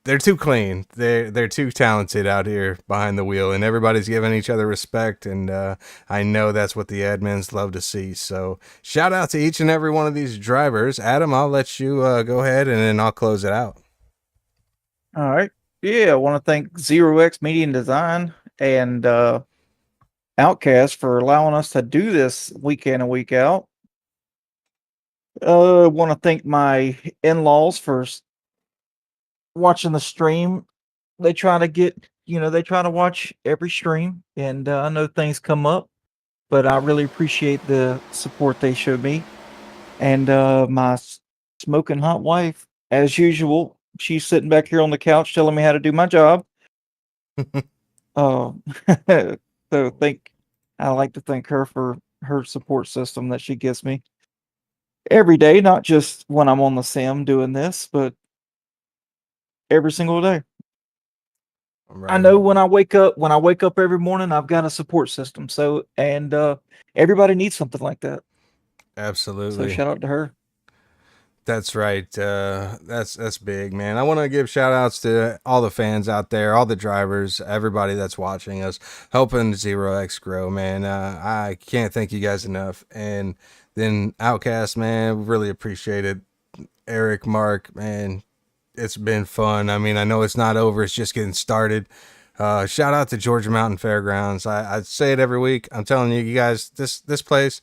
They're too clean. They're too talented out here behind the wheel, and everybody's giving each other respect, and I know that's what the admins love to see. So shout out to each and every one of these drivers. Adam, I'll let you go ahead, and then I'll close it out. All right. Yeah, I want to thank 0X Media and Design and Outcast for allowing us to do this week in and week out. I want to thank my in-laws for watching the stream. They try to watch every stream, and I know things come up, but I really appreciate the support they showed me. And my smoking hot wife, as usual, she's sitting back here on the couch telling me how to do my job. So I like to thank her for her support system that she gives me every day, not just when I'm on the sim doing this, but every single day. Right. I know when I wake up every morning, I've got a support system. So, and everybody needs something like that. Absolutely. So shout out to her. That's right. That's big, man. I want to give shout outs to all the fans out there, all the drivers, everybody that's watching us, helping 0X grow, man. I can't thank you guys enough. And then Outcast, man, really appreciate it. Eric, Mark, man, it's been fun. I mean, I know it's not over. It's just getting started. Shout out to Georgia Mountain Fairgrounds. I say it every week. I'm telling you guys, this place,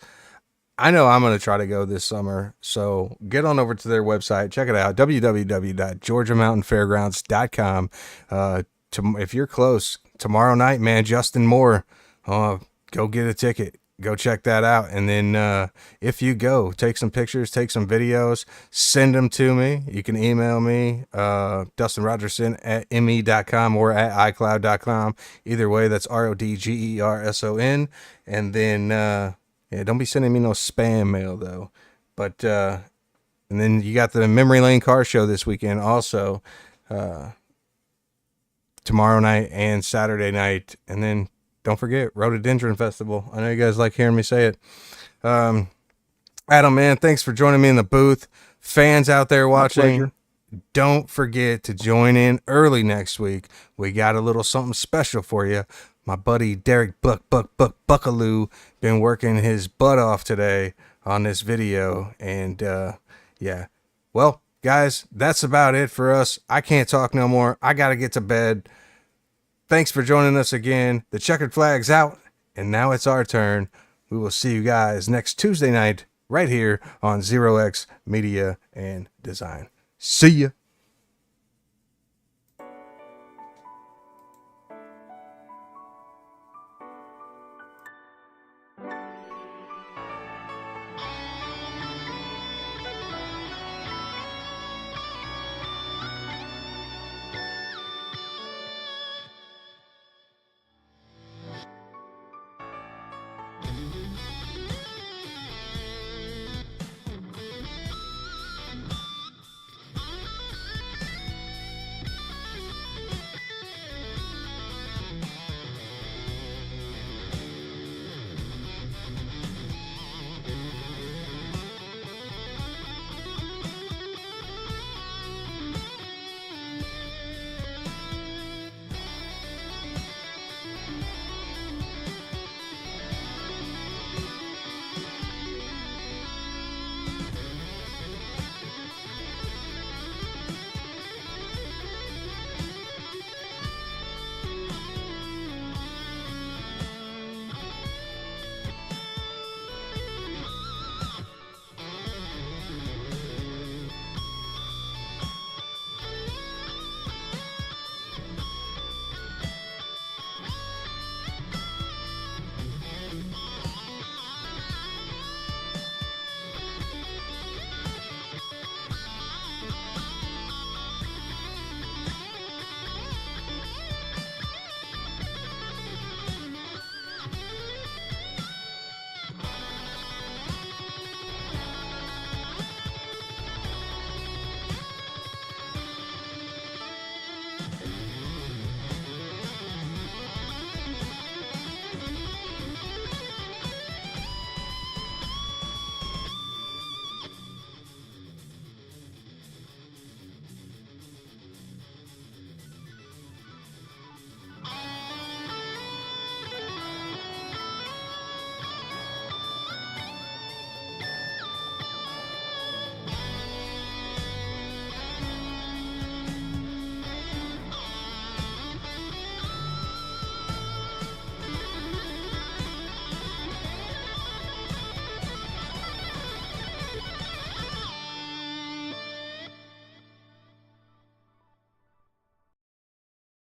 I know I'm going to try to go this summer. So get on over to their website. Check it out. www.georgiamountainfairgrounds.com. If you're close, tomorrow night, man, Justin Moore, go get a ticket. Go check that out. And then if you go, take some pictures, take some videos, send them to me. You can email me, DustinRogerson@me.com or at iCloud.com. Either way, that's RODGERSON. And then, yeah, don't be sending me no spam mail, though. But, and then you got the Memory Lane Car Show this weekend also, tomorrow night and Saturday night. And then, don't forget, Rhododendron Festival. I know you guys like hearing me say it. Adam, man, thanks for joining me in the booth. Fans out there watching, don't forget to join in early next week. We got a little something special for you. My buddy Derek Buckaloo been working his butt off today on this video. And, yeah. Well, guys, that's about it for us. I can't talk no more. I got to get to bed. Thanks for joining us again. The checkered flag's out, and now it's our turn. We will see you guys next Tuesday night right here on 0X Media and Design. See ya.